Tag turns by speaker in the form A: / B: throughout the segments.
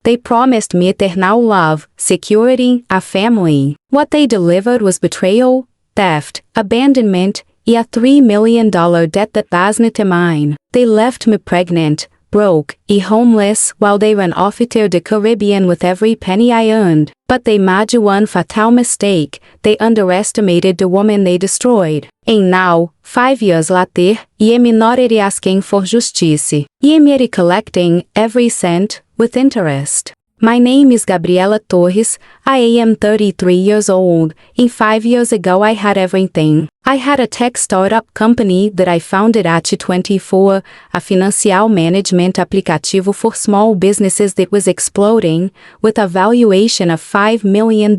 A: They promised me eternal love, security, a family. What they delivered was betrayal, theft, abandonment, e a $3 million debt that wasn't mine. They left me pregnant, broke, e homeless while they ran off to the Caribbean with every penny I earned. But they made one fatal mistake. They underestimated the woman they destroyed. And now, 5 years later, I am not asking for justice. I am collecting every cent with interest. My name is Gabriela Torres. I am 33 years old, and 5 years ago I had everything. I had a tech startup company that I founded at 24, a financial management aplicativo for small businesses that was exploding, with a valuation of $5 million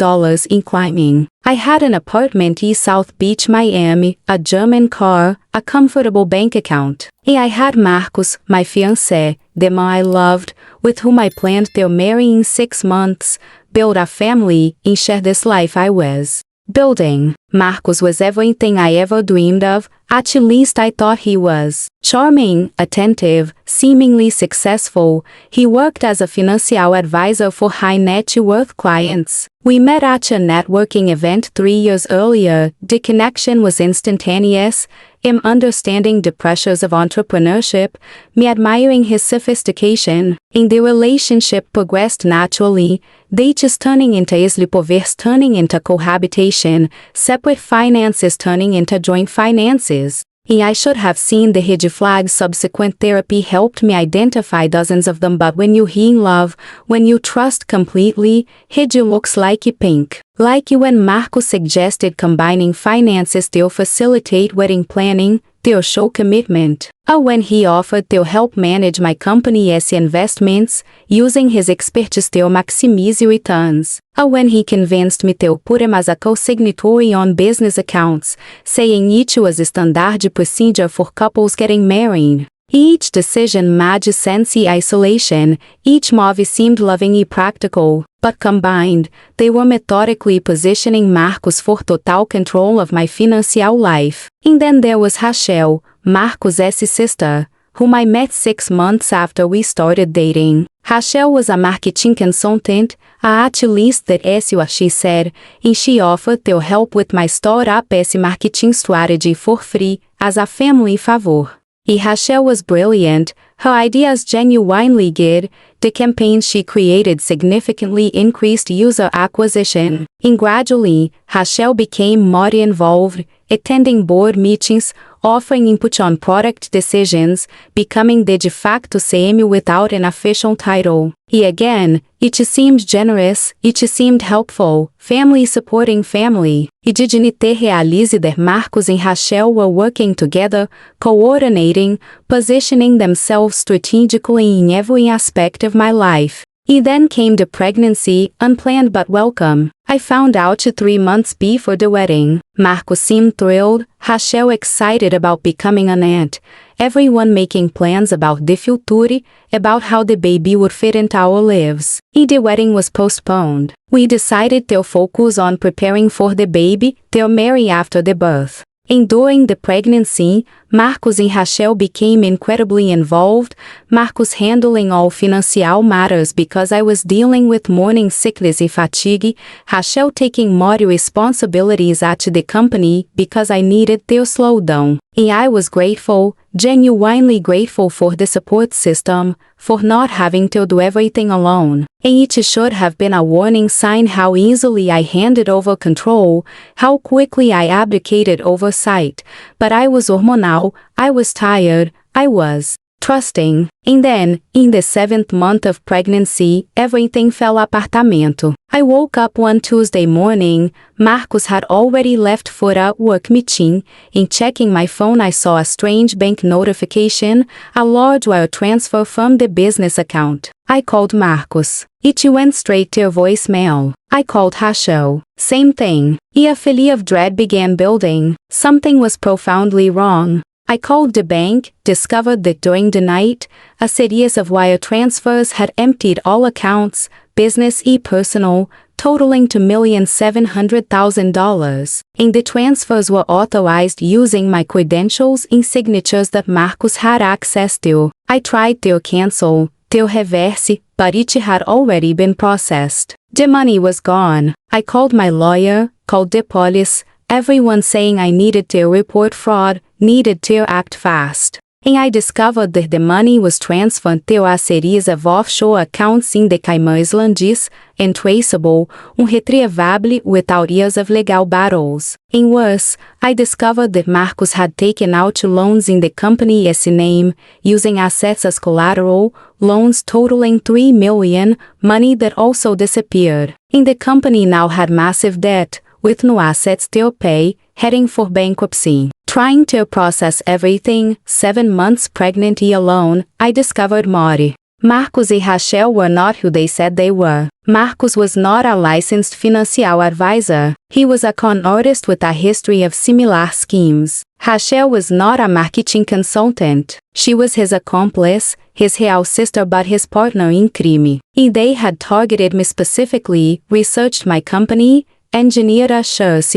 A: in climbing. I had an apartment in South Beach, Miami, a German car, a comfortable bank account. And I had Marcos, my fiancé, the man I loved, with whom I planned to marry in 6 months, build a family, and share this life I was building. Marcos was everything I ever dreamed of, at least I thought he was. Charming, attentive, seemingly successful, he worked as a financial advisor for high net worth clients. We met at a networking event 3 years earlier. The connection was instantaneous, him understanding the pressures of entrepreneurship, me admiring his sophistication, and the relationship progressed naturally, dates turning into sleepovers turning into cohabitation, separate finances turning into joint finances. And I should have seen the red flags. Subsequent therapy helped me identify dozens of them, but when you in love, when you trust completely, red looks like pink. Like when Marcos suggested combining finances to facilitate wedding planning, to show commitment. Or when he offered to help manage my company's investments, using his expertise to maximize returns. Or when he convinced me to put him as a co-signatory on business accounts, saying it was a standard procedure for couples getting married. Each decision made sense in isolation, each move seemed loving and practical, but combined, they were methodically positioning Marcos for total control of my financial life. And then there was Rachel, Marcos' sister, whom I met 6 months after we started dating. Rachel was a marketing consultant, at least that is what she said, and she offered to help with my startup's marketing strategy for free, as a family favor. And Rachel was brilliant, her ideas genuinely good, the campaigns she created significantly increased user acquisition, and gradually, Rachel became more involved, attending board meetings, offering input on product decisions, becoming the de facto CM without an official title. And again, it seemed generous, it seemed helpful, family supporting family. E didn't realize that Marcos and Rachel were working together, coordinating, positioning themselves strategically in every aspect of my life. And then came the pregnancy, unplanned but welcome. I found out 3 months before the wedding. Marcos seemed thrilled, Rachel excited about becoming an aunt, everyone making plans about the future, about how the baby would fit into our lives. And the wedding was postponed. We decided to focus on preparing for the baby, to marry after the birth. And during the pregnancy, Marcos and Rachel became incredibly involved, Marcos handling all financial matters because I was dealing with morning sickness and fatigue, Rachel taking more responsibilities at the company because I needed to slow down. And I was grateful, genuinely grateful for the support system, for not having to do everything alone. And it should have been a warning sign how easily I handed over control, how quickly I abdicated oversight. But I was hormonal, I was tired, I was trusting. And then, in the 7th month of pregnancy, everything fell apartamento. I woke up one Tuesday morning, Marcos had already left for a work meeting, and checking my phone I saw a strange bank notification, a large wire transfer from the business account. I called Marcos. It went straight to voicemail. I called Rachel. Same thing. A feeling of dread began building. Something was profoundly wrong. I called the bank, discovered that during the night, a series of wire transfers had emptied all accounts, business and personal, totaling $2,700,000, and the transfers were authorized using my credentials and signatures that Marcos had access to. I tried to cancel, teu reverse, but it had already been processed. The money was gone. I called my lawyer, called the police, everyone saying I needed to report fraud, needed to act fast. And I discovered that the money was transferred to a series of offshore accounts in the Cayman Islands, untraceable, unretrievable without years of legal battles. And worse, I discovered that Marcos had taken out loans in the company's name, using assets as collateral, loans totaling $3 million, money that also disappeared. And the company now had massive debt, with no assets to pay, heading for bankruptcy. Trying to process everything, 7 months pregnant and alone, I discovered Maury. Marcos and Rachel were not who they said they were. Marcos was not a licensed financial advisor. He was a con artist with a history of similar schemes. Rachel was not a marketing consultant. She was his accomplice, his real sister but his partner in crime. And they had targeted me specifically, researched my company, engineered a chance,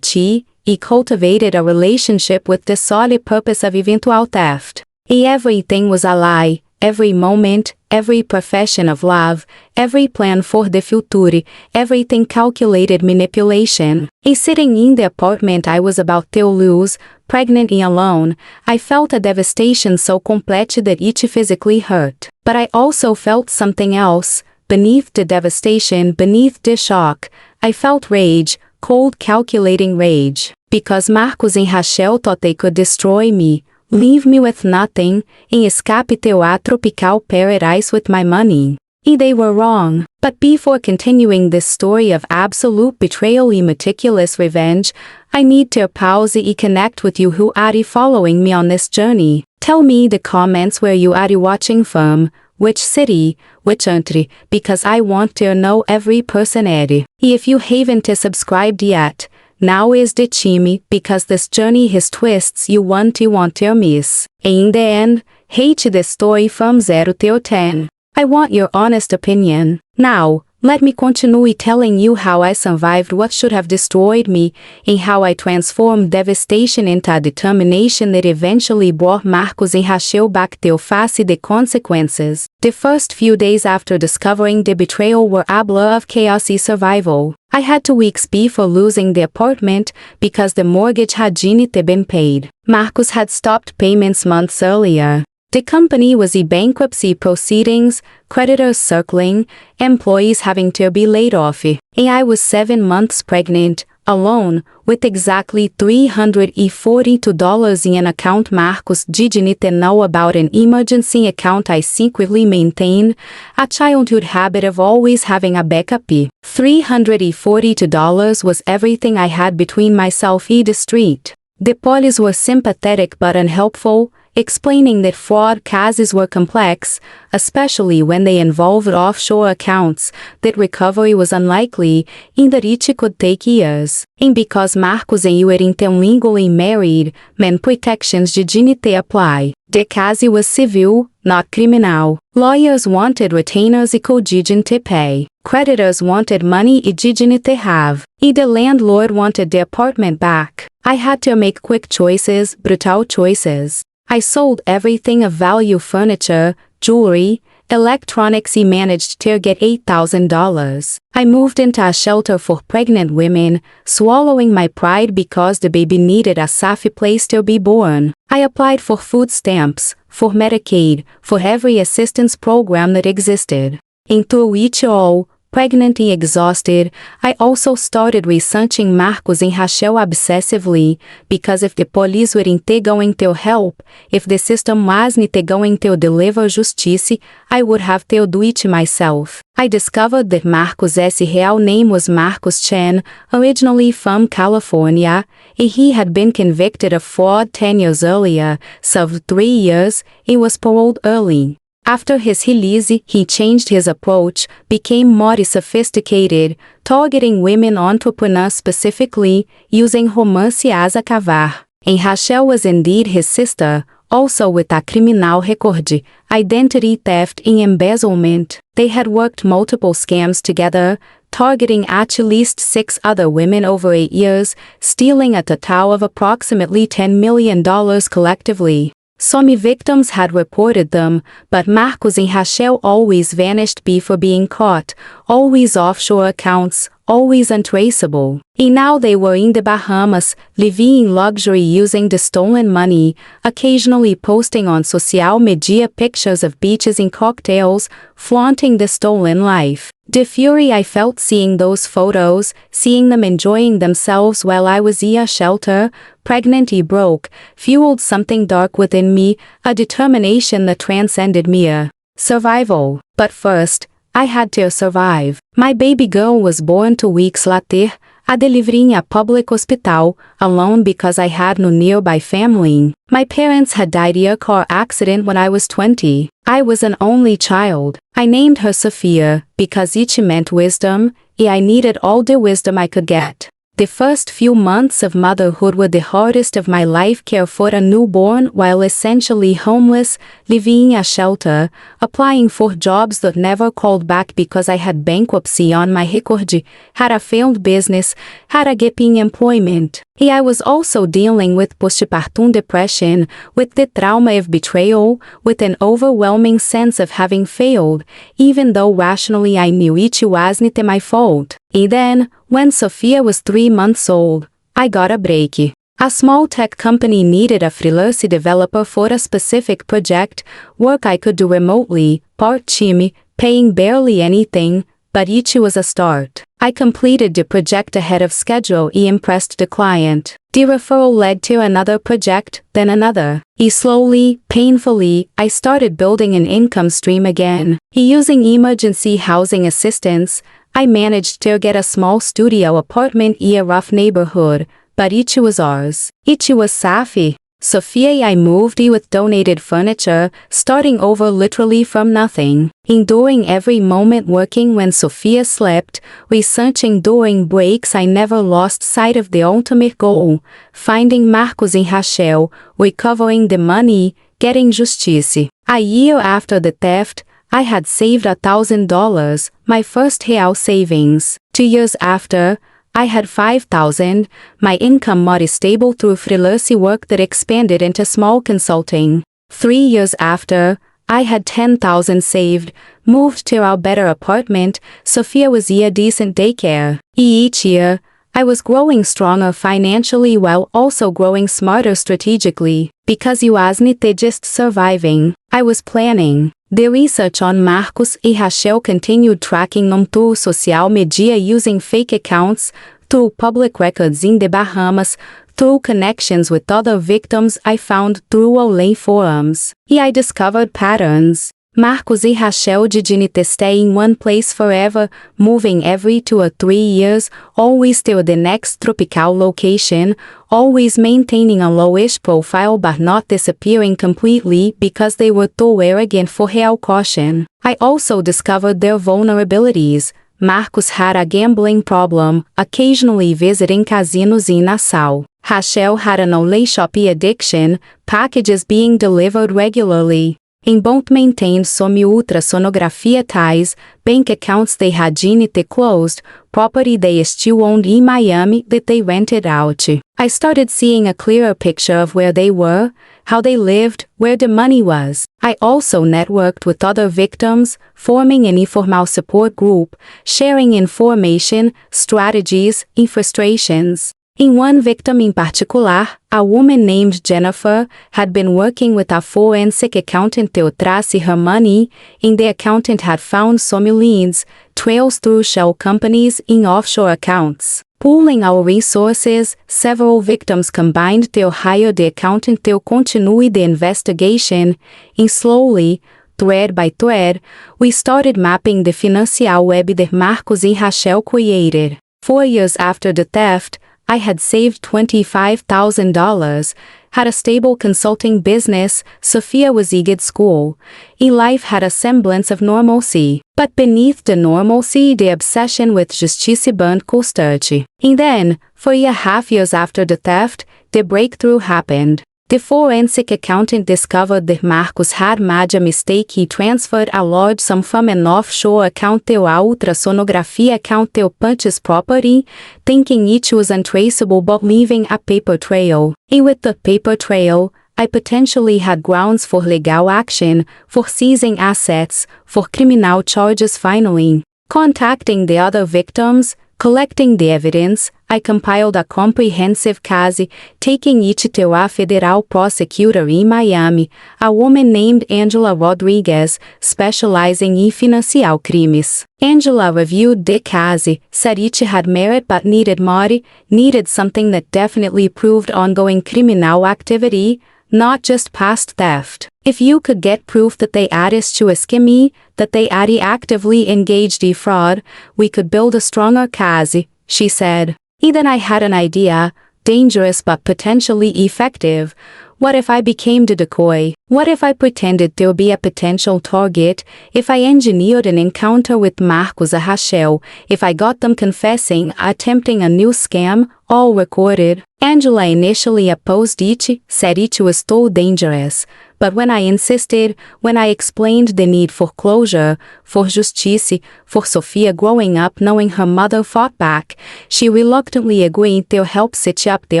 A: he cultivated a relationship with the solid purpose of eventual theft. And everything was a lie, every moment, every profession of love, every plan for the future, everything calculated manipulation. And sitting in the apartment I was about to lose, pregnant and alone, I felt a devastation so complete that it physically hurt. But I also felt something else. Beneath the devastation, beneath the shock, I felt rage, cold calculating rage. Because Marcos and Rachel thought they could destroy me, leave me with nothing, and escape to a tropical paradise with my money. And they were wrong. But before continuing this story of absolute betrayal and meticulous revenge, I need to pause and connect with you who are following me on this journey. Tell me in the comments where you are watching from, which city, which country, because I want to know every person at it. If you haven't subscribed yet, now is the time, because this journey has twists you won't want to miss. And in the end, hate the story from 0 to 10. I want your honest opinion. Now, let me continue telling you how I survived what should have destroyed me, and how I transformed devastation into a determination that eventually brought Marcos and Rachel back to face the consequences. The first few days after discovering the betrayal were a blur of chaos and survival. I had 2 weeks before losing the apartment because the mortgage had not been paid. Marcos had stopped payments months earlier. The company was in bankruptcy proceedings, creditors circling, employees having to be laid off. And I was 7 months pregnant, alone, with exactly $342 in an account Marcos didn't know about, an emergency account I secretly maintained, a childhood habit of always having a backup. $342 was everything I had between myself and the street. The police were sympathetic but unhelpful, explaining that fraud cases were complex, especially when they involved offshore accounts, that recovery was unlikely, and that it could take years. And because Marcos and eu eram legally married, men protections didn't apply. The case was civil, not criminal. Lawyers wanted retainers and didn't pay. Creditors wanted money and didn't have. And the landlord wanted the apartment back. I had to make quick choices, brutal choices. I sold everything of value, furniture, jewelry, electronics, and managed to get $8,000. I moved into a shelter for pregnant women, swallowing my pride because the baby needed a safe place to be born. I applied for food stamps, for Medicaid, for every assistance program that existed. And through it all, pregnant and exhausted, I also started researching Marcos and Rachel obsessively, because if the police weren't going to help, if the system wasn't going to deliver justice, I would have to do it myself. I discovered that Marcos' real name was Marcos Chen, originally from California, and he had been convicted of fraud 10 years earlier, served 3 years, and was paroled early. After his release, he changed his approach, became more sophisticated, targeting women entrepreneurs specifically, using romance as a cover. And Rachel was indeed his sister, also with a criminal record, identity theft and embezzlement. They had worked multiple scams together, targeting at least 6 other women over 8 years, stealing a total of approximately $10 million collectively. Some victims had reported them, but Marcos and Rachel always vanished before being caught, always offshore accounts, always untraceable. And now they were in the Bahamas, living in luxury using the stolen money, occasionally posting on social media pictures of beaches and cocktails, flaunting the stolen life. The fury I felt seeing those photos, seeing them enjoying themselves while I was in a shelter, pregnant and broke, fueled something dark within me, a determination that transcended mere survival. But first, I had to survive. My baby girl was born 2 weeks later, a delivery in a public hospital, alone because I had no nearby family. My parents had died in a car accident when I was 20. I was an only child. I named her Sophia, because each meant wisdom, and I needed all the wisdom I could get. The first few months of motherhood were the hardest of my life. Care for a newborn while essentially homeless, living in a shelter, applying for jobs that never called back because I had bankruptcy on my record, had a failed business, had a gap in employment. And I was also dealing with postpartum depression, with the trauma of betrayal, with an overwhelming sense of having failed, even though rationally I knew it wasn't my fault. And then, when Sophia was 3 months old, I got a break. A small tech company needed a freelance developer for a specific project, work I could do remotely, part-time, paying barely anything, but it was a start. I completed the project ahead of schedule and impressed the client. The referral led to another project, then another. And slowly, painfully, I started building an income stream again. Using emergency housing assistance, I managed to get a small studio apartment in a rough neighborhood, but it was ours. It was safe. Sophia and I moved in with donated furniture, starting over literally from nothing. Enduring every moment working when Sophia slept, researching during breaks. I never lost sight of the ultimate goal, finding Marcos and Rachel, recovering the money, getting justice. A year after the theft, I had saved $1,000, my first real savings. 2 years after, I had $5,000, my income more stable through freelance work that expanded into small consulting. 3 years after, I had $10,000 saved, moved to our better apartment. Sophia was in a decent daycare. Each year, I was growing stronger financially while also growing smarter strategically. Because I wasn't just surviving, I was planning. The research on Marcos and Rachel continued, tracking them through social media using fake accounts, through public records in the Bahamas, through connections with other victims I found through online forums. And I discovered patterns. Marcos and Rachel didn't stay in one place forever, moving every 2 or 3 years, always to the next tropical location, always maintaining a lowish profile but not disappearing completely because they were too arrogant for real caution. I also discovered their vulnerabilities. Marcos had a gambling problem, occasionally visiting casinos in Nassau. Rachel had an online shopping addiction, packages being delivered regularly. And both maintained some ultrasonography ties, bank accounts they hadn't closed, property they still owned in Miami that they rented out. I started seeing a clearer picture of where they were, how they lived, where the money was. I also networked with other victims, forming an informal support group, sharing information, strategies, and frustrations. In one victim in particular, a woman named Jennifer had been working with a forensic accountant to trace her money, and the accountant had found some leads, trails through shell companies in offshore accounts. Pooling our resources, several victims combined to hire the accountant to continue the investigation, and slowly, thread by thread, we started mapping the financial web that Marcos and Rachel created. 4 years after the theft, I had saved $25,000, had a stable consulting business. Sophia was at school. Life had a semblance of normalcy. But beneath the normalcy, the obsession with justice burned constantly. And then, 4.5 years after the theft, the breakthrough happened. The forensic accountant discovered that Marcos had made a mistake. He transferred a large sum from an offshore account to a ultrasonography account to purchase property, thinking it was untraceable but leaving a paper trail. And with the paper trail, I potentially had grounds for legal action, for seizing assets, for criminal charges finally. Contacting the other victims, collecting the evidence, I compiled a comprehensive case, taking it to a federal prosecutor in Miami, a woman named Angela Rodriguez, specializing in financial crimes. Angela reviewed the case, said it had merit but needed more, needed something that definitely proved ongoing criminal activity, not just past theft. If you could get proof that they added to a scheme, that they had actively engaged in fraud, we could build a stronger case, she said. Then I had an idea, dangerous but potentially effective. What if I became the decoy? What if I pretended to be a potential target? If I engineered an encounter with Marcos and Rachel? If I got them confessing, attempting a new scam, all recorded? Angela initially opposed it, said it was too dangerous. But when I insisted, when I explained the need for closure, for justice, for Sophia growing up knowing her mother fought back, she reluctantly agreed to help set up the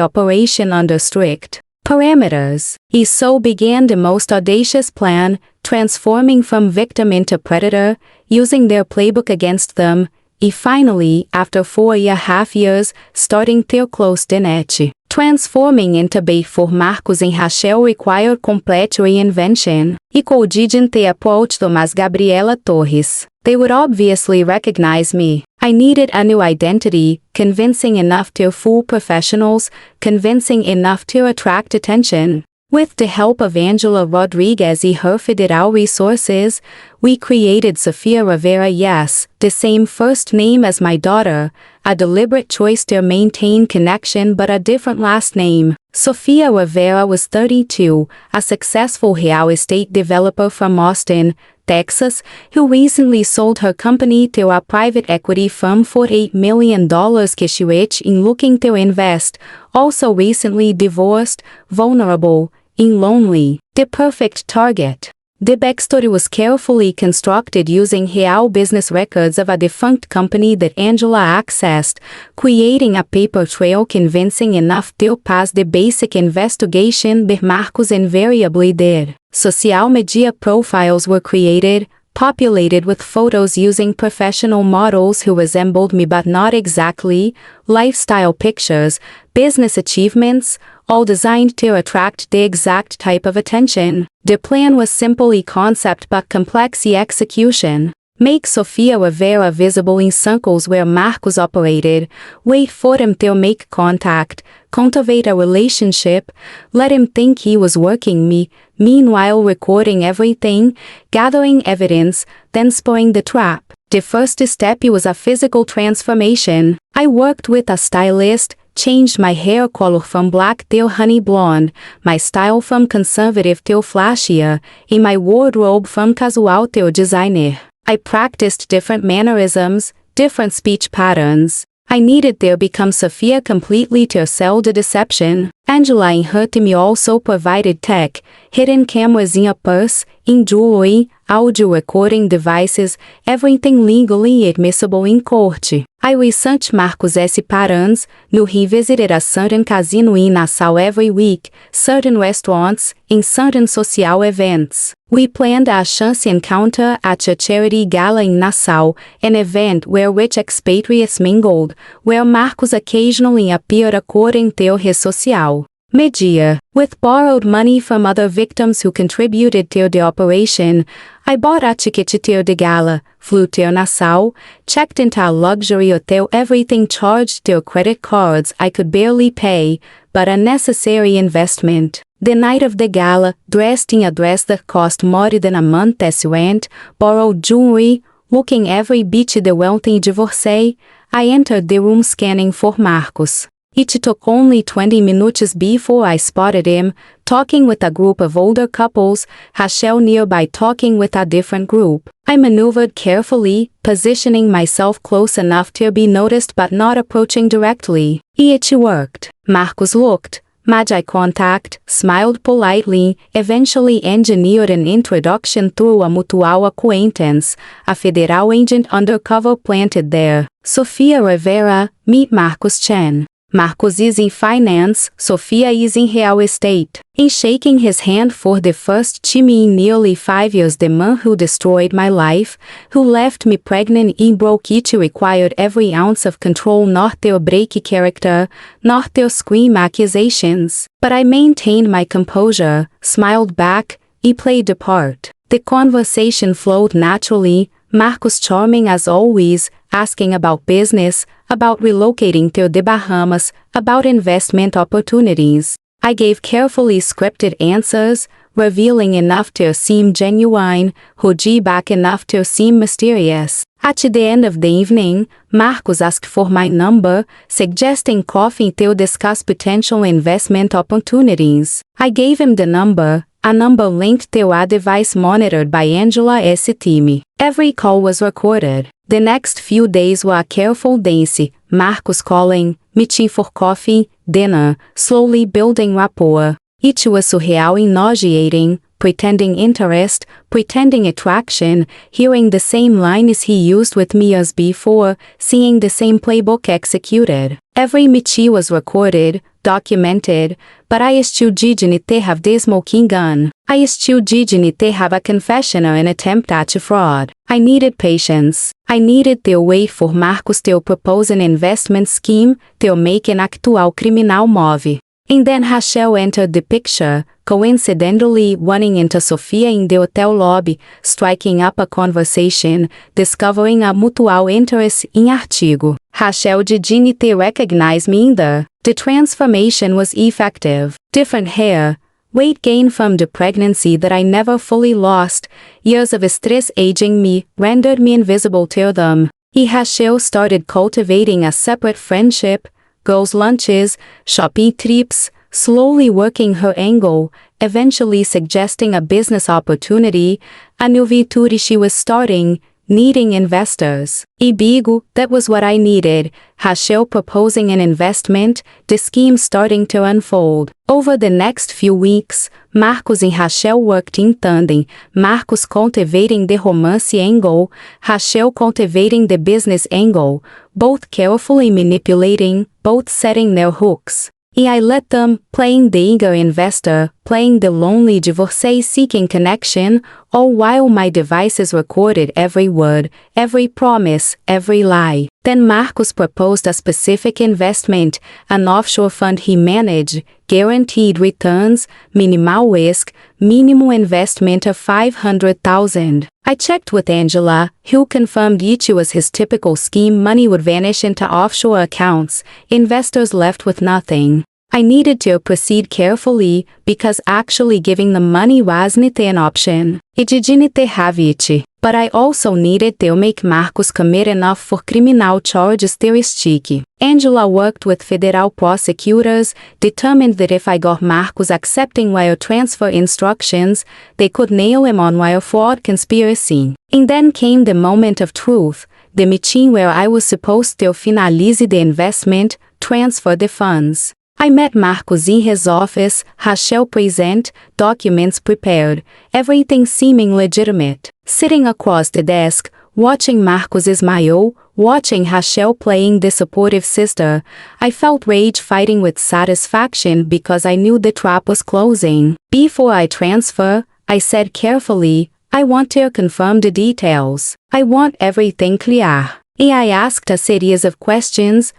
A: operation under strict parameters. So began the most audacious plan, transforming from victim into predator, using their playbook against them, finally, after 4.5 years, starting to close the net. Transforming into bait for Marcos and Rachel required complete reinvention. Didn't approach them as Gabriela Torres. They would obviously recognize me. I needed a new identity, convincing enough to fool professionals, convincing enough to attract attention. With the help of Angela Rodriguez and her federal resources, we created Sofia Rivera, yes, the same first name as my daughter, a deliberate choice to maintain connection but a different last name. Sofia Rivera was 32, a successful real estate developer from Austin, Texas, who recently sold her company to a private equity firm for $8 million cash in looking to invest, also recently divorced, vulnerable, and lonely, the perfect target. The backstory was carefully constructed using real business records of a defunct company that Angela accessed, creating a paper trail convincing enough to pass the basic investigation that Marcos invariably did. Social media profiles were created, populated with photos using professional models who resembled me but not exactly, lifestyle pictures, business achievements, all designed to attract the exact type of attention. The plan was simple concept but complex execution. Make Sofia Rivera visible in circles where Marcos operated, wait for him to make contact, cultivate a relationship, let him think he was working me, meanwhile recording everything, gathering evidence, then spoiling the trap. The first step was a physical transformation. I worked with a stylist, changed my hair color from black to honey blonde, my style from conservative to flashier, and my wardrobe from casual to designer. I practiced different mannerisms, different speech patterns. I needed to become Sofia completely to sell the deception. Angela and her team also provided tech, hidden cameras in a purse, in jewelry, audio recording devices, everything legally admissible in court. I researched Marcos' patterns, knew he visited a certain casino in Nassau every week, certain restaurants, and certain social events. We planned a chance encounter at a charity gala in Nassau, an event where rich expatriates mingled, where Marcos occasionally appeared according to his social media. With borrowed money from other victims who contributed to the operation, I bought a ticket to the gala, flew to Nassau, checked into a luxury hotel, everything charged to credit cards I could barely pay, but a necessary investment. The night of the gala, dressed in a dress that cost more than a month's rent, borrowed jewelry, looking every bit the wealthy divorcee, I entered the room scanning for Marcos. It took only 20 minutes before I spotted him, talking with a group of older couples, Rachel nearby talking with a different group. I maneuvered carefully, positioning myself close enough to be noticed but not approaching directly. It worked. Marcos looked, made eye contact, smiled politely, eventually engineered an introduction through a mutual acquaintance, a federal agent undercover planted there. Sofia Rivera, meet Marcos Chen. Marcos is in finance, Sophia is in real estate. In shaking his hand for the first time in nearly 5 years, the man who destroyed my life, who left me pregnant and broke it, required every ounce of control, not their break character, not their scream accusations. But I maintained my composure, smiled back, and played the part. The conversation flowed naturally, Marcos charming as always, asking about business, about relocating to the Bahamas, about investment opportunities. I gave carefully scripted answers, revealing enough to seem genuine, holding back enough to seem mysterious. At the end of the evening, Marcos asked for my number, suggesting coffee to discuss potential investment opportunities. I gave him the number, a number linked to a device monitored by Angela's team. Every call was recorded. The next few days were a careful dance, Marcos calling, meeting for coffee, dinner, slowly building rapport. It was surreal and nauseating, pretending interest, pretending attraction, hearing the same lines he used with me as before, seeing the same playbook executed. Every meeting was recorded, documented, but I still didn't have the smoking gun. I still didn't have a confession or an attempt at fraud. I needed patience. I needed to wait for Marcos to propose an investment scheme to make an actual criminal move. And then Rachel entered the picture, coincidentally running into Sophia in the hotel lobby, striking up a conversation, discovering a mutual interest in artigo. Rachel didn't recognize me either. The transformation was effective. Different hair, weight gain from the pregnancy that I never fully lost, years of stress aging me, rendered me invisible to them. Rachel started cultivating a separate friendship, girls' lunches, shopping trips, slowly working her angle, eventually suggesting a business opportunity, a new venture she was starting, needing investors. Ibigo, that was what I needed. Rachel proposing an investment, the scheme starting to unfold. Over the next few weeks, Marcos and Rachel worked in tandem, Marcos cultivating the romance angle, Rachel cultivating the business angle, both carefully manipulating, both setting their hooks. And I let them, playing the eager investor, playing the lonely divorcee seeking connection, all while my devices recorded every word, every promise, every lie. Then Marcos proposed a specific investment, an offshore fund he managed, guaranteed returns, minimal risk, minimum investment of $500,000. I checked with Angela, who confirmed it was his typical scheme. Money would vanish into offshore accounts, investors left with nothing. I needed to proceed carefully, because actually giving the money wasn't an option. It didn't have it. But I also needed to make Marcos commit enough for criminal charges to stick. Angela worked with federal prosecutors, determined that if I got Marcos accepting wire transfer instructions, they could nail him on wire fraud conspiracy. And then came the moment of truth, the meeting where I was supposed to finalize the investment, transfer the funds. I met Marcos in his office, Rachel present, documents prepared, everything seeming legitimate. Sitting across the desk, watching Marcos smile, watching Rachel playing the supportive sister, I felt rage fighting with satisfaction because I knew the trap was closing. Before I transfer, I said carefully, I want to confirm the details. I want everything clear. And I asked a series of questions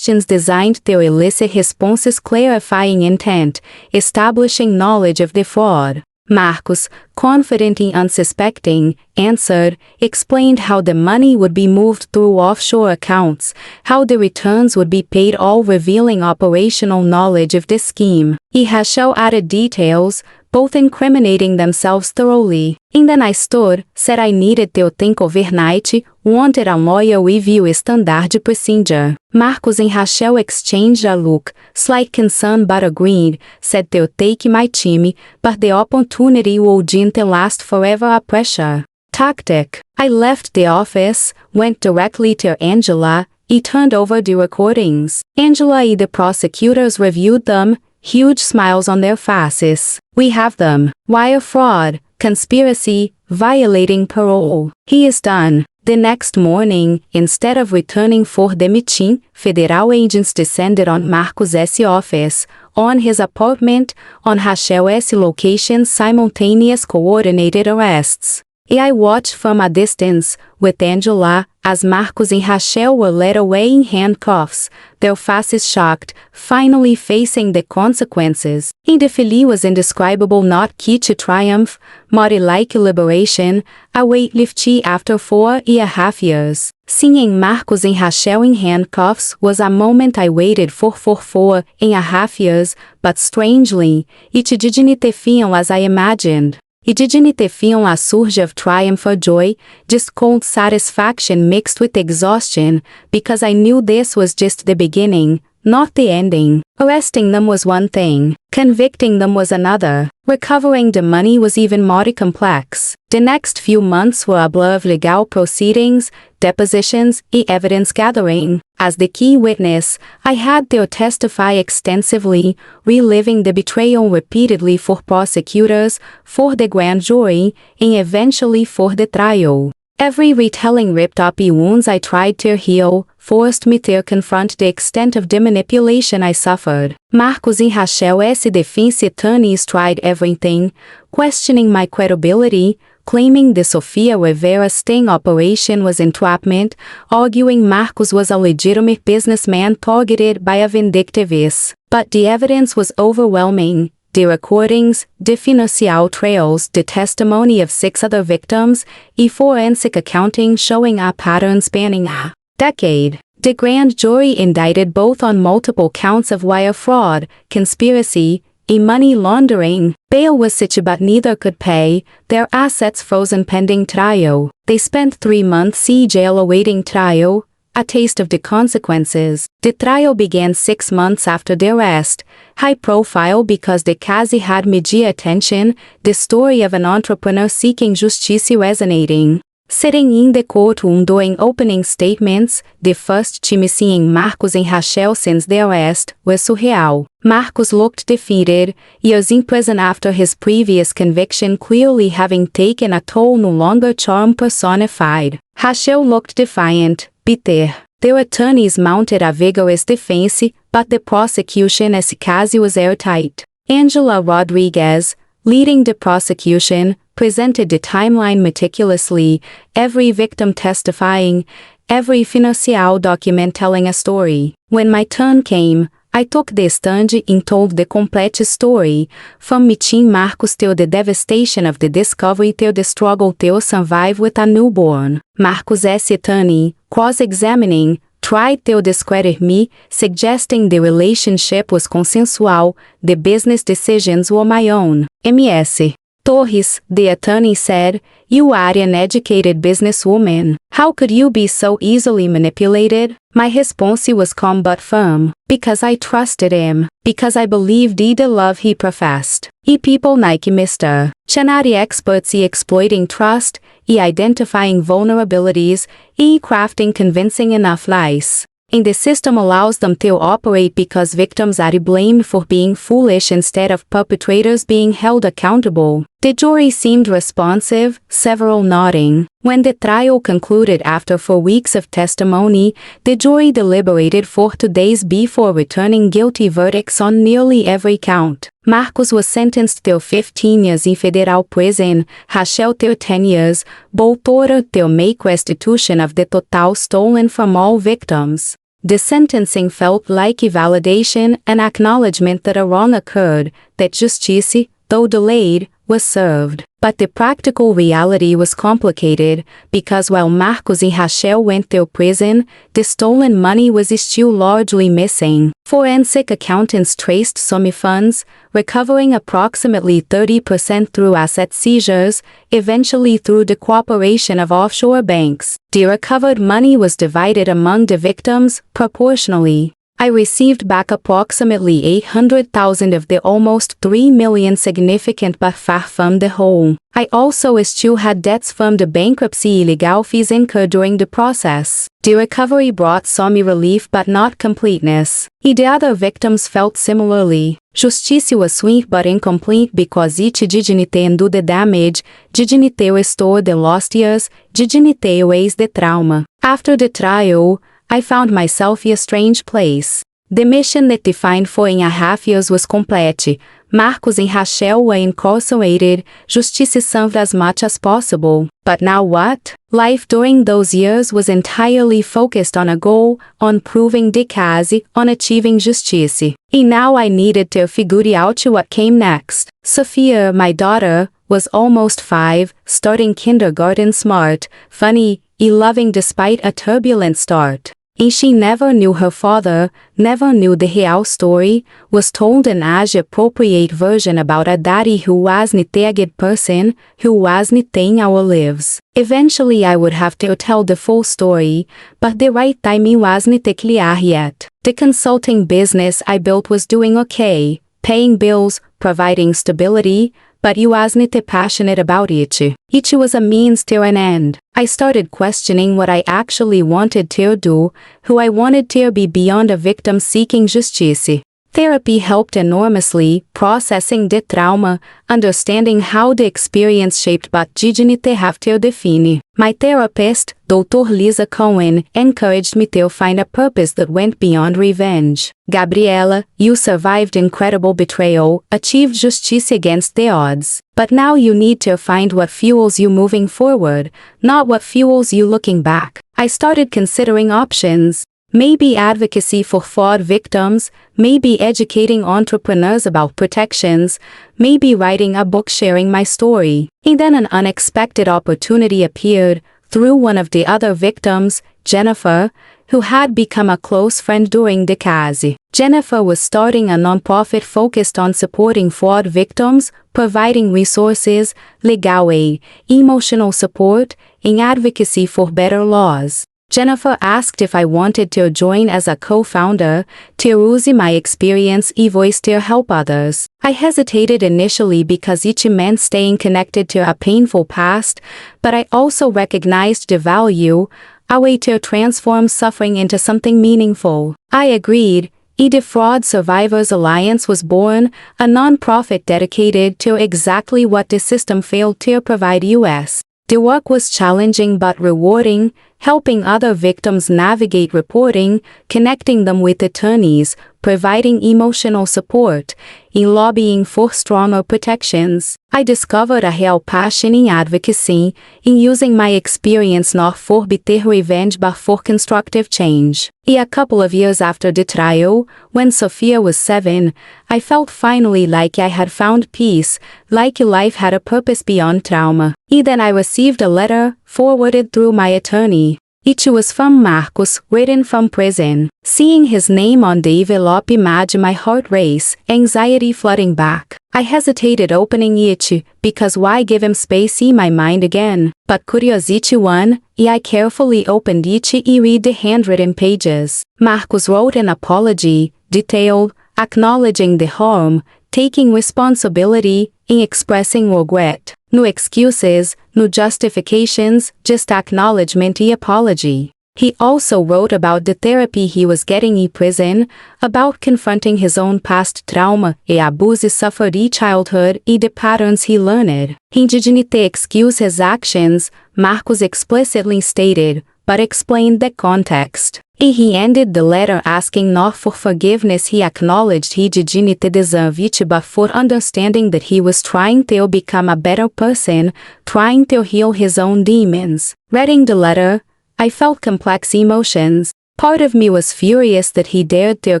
A: designed to elicit responses clarifying intent, establishing knowledge of the fraud. Marcos, confident and unsuspecting, answered, explained how the money would be moved through offshore accounts, how the returns would be paid, all revealing operational knowledge of the scheme. Rachel added details, both incriminating themselves thoroughly. And then I stood, said I needed to think overnight, wanted a lawyer review a standard procedure. Marcos and Rachel exchanged a look, slight concern but agreed, said to take my team, but the opportunity wouldn't last forever. A pressure tactic. I left the office, went directly to Angela, and turned over the recordings. Angela and the prosecutors reviewed them, huge smiles on their faces. We have them. Wire fraud, conspiracy, violating parole. He is done. The next morning, instead of returning for the meeting, federal agents descended on Marcos S. office, on his apartment, on Rachel S. location, simultaneous coordinated arrests. I watched from a distance, with Angela, as Marcos and Rachel were led away in handcuffs, their faces shocked, finally facing the consequences. The feeling was indescribable, not key to triumph, like liberation, a weightlifting after 4.5 years. Seeing Marcos and Rachel in handcuffs was a moment I waited for 4.5 years, but strangely, it didn't feel as I imagined. It didn't feel a surge of triumph or joy, just cold satisfaction mixed with exhaustion, because I knew this was just the beginning, not the ending. Arresting them was one thing, convicting them was another. Recovering the money was even more complex. The next few months were a blur of legal proceedings, depositions, and evidence gathering. As the key witness, I had to testify extensively, reliving the betrayal repeatedly for prosecutors, for the grand jury, and eventually for the trial. Every retelling ripped up the wounds I tried to heal, forced me to confront the extent of the manipulation I suffered. Marcos and Rachel S. defense attorneys tried everything, questioning my credibility, claiming the Sofia Rivera sting operation was entrapment, arguing Marcos was a legitimate businessman targeted by a vindictiveness. But the evidence was overwhelming. The recordings, the financial trails, the testimony of 6 other victims, forensic accounting showing a pattern spanning a decade. The grand jury indicted both on multiple counts of wire fraud, conspiracy, and money laundering. Bail was set but neither could pay, their assets frozen pending trial. They spent 3 months in jail awaiting trial, a taste of the consequences. The trial began 6 months after the arrest, high profile because the case had media attention, the story of an entrepreneur seeking justice resonating. Sitting in the courtroom doing opening statements, the first time seeing Marcos and Rachel since the arrest was surreal. Marcos looked defeated, years in prison after his previous conviction clearly having taken a toll, no longer charm personified. Rachel looked defiant, bitter. Their attorneys mounted a vigorous defense, but the prosecution's case was airtight. Angela Rodriguez, leading the prosecution, presented the timeline meticulously, every victim testifying, every financial document telling a story. When my turn came, I took the stand and told the complete story, from meeting Marcos till the devastation of the discovery till the struggle to survive with a newborn. Marcos' attorney, cross-examining, tried to discredit me, suggesting the relationship was consensual, the business decisions were my own. Ms. Torres, the attorney said, "You are an educated businesswoman. How could you be so easily manipulated?" My response was calm but firm. Because I trusted him. Because I believed in the love he professed. People like Mr. Chanari experts in exploiting trust, identifying vulnerabilities, crafting convincing enough lies. And the system allows them to operate because victims are blamed for being foolish instead of perpetrators being held accountable. The jury seemed responsive, several nodding. When the trial concluded after 4 weeks of testimony, the jury deliberated for 2 days before returning guilty verdicts on nearly every count. Marcos was sentenced to 15 years in federal prison, Rachel to 10 years, both ordered to make restitution of the total stolen from all victims. The sentencing felt like a validation, an acknowledgement that a wrong occurred, that justice, though delayed, was served. But the practical reality was complicated, because while Marcos and Rachel went to prison, the stolen money was still largely missing. Forensic accountants traced some funds, recovering approximately 30% through asset seizures, eventually through the cooperation of offshore banks. The recovered money was divided among the victims, proportionally. I received back approximately 800,000 of the almost 3 million significant but far from the whole. I also still had debts from the bankruptcy illegal fees incurred during the process. The recovery brought some relief but not completeness. The other victims felt similarly. Justice was sweet but incomplete because it didn't undo the damage, didn't restore the lost years, didn't erase the trauma. After the trial, I found myself in a strange place. The mission that defined 4.5 years was complete. Marcos and Rachel were incarcerated, justice served as much as possible. But now what? Life during those years was entirely focused on a goal, on proving the case, on achieving justice. And now I needed to figure out what came next. Sophia, my daughter, was almost 5, starting kindergarten smart, funny, and loving despite a turbulent start. And she never knew her father, never knew the real story, was told an age-appropriate version about a daddy who wasn't a good person, who wasn't in our lives. Eventually I would have to tell the full story, but the right timing wasn't clear yet. The consulting business I built was doing okay, paying bills, providing stability, but I wasn't passionate about it. It was a means to an end. I started questioning what I actually wanted to do, who I wanted to be beyond a victim seeking justice. Therapy helped enormously, processing the trauma, understanding how the experience shaped but didn't have to define. My therapist, Dr. Lisa Cohen, encouraged me to find a purpose that went beyond revenge. Gabriela, you survived incredible betrayal, achieved justice against the odds. But now you need to find what fuels you moving forward, not what fuels you looking back. I started considering options. Maybe advocacy for fraud victims, maybe educating entrepreneurs about protections, maybe writing a book sharing my story. And then an unexpected opportunity appeared, through one of the other victims, Jennifer, who had become a close friend during the case. Jennifer was starting a nonprofit focused on supporting fraud victims, providing resources, legal aid, emotional support, and advocacy for better laws. Jennifer asked if I wanted to join as a co-founder, to use my experience and voice to help others. I hesitated initially because it meant staying connected to a painful past, but I also recognized the value, a way to transform suffering into something meaningful. I agreed. The Fraud Survivors Alliance was born, a nonprofit dedicated to exactly what the system failed to provide us. The work was challenging but rewarding, helping other victims navigate reporting, connecting them with attorneys, providing emotional support, and lobbying for stronger protections. I discovered a real passion in advocacy, in using my experience not for bitter revenge but for constructive change. A couple of years after the trial, when Sophia was 7, I felt finally like I had found peace, like life had a purpose beyond trauma. Then I received a letter, forwarded through my attorney. It was from Marcos, written from prison. Seeing his name on the envelope made my heart race, anxiety flooding back. I hesitated opening it, because why give him space in my mind again? But curiosity won, and I carefully opened it and read the handwritten pages. Marcos wrote an apology, detailed, acknowledging the harm, taking responsibility, and expressing regret. No excuses, no justifications, just acknowledgement and apology. He also wrote about the therapy he was getting in prison, about confronting his own past trauma and abuses suffered in childhood and the patterns he learned. He didn't excuse his actions, Marcos explicitly stated, but explained the context. He ended the letter asking not for forgiveness. He acknowledged he didn't deserve it but for understanding that he was trying to become a better person, trying to heal his own demons. Reading the letter, I felt complex emotions. Part of me was furious that he dared to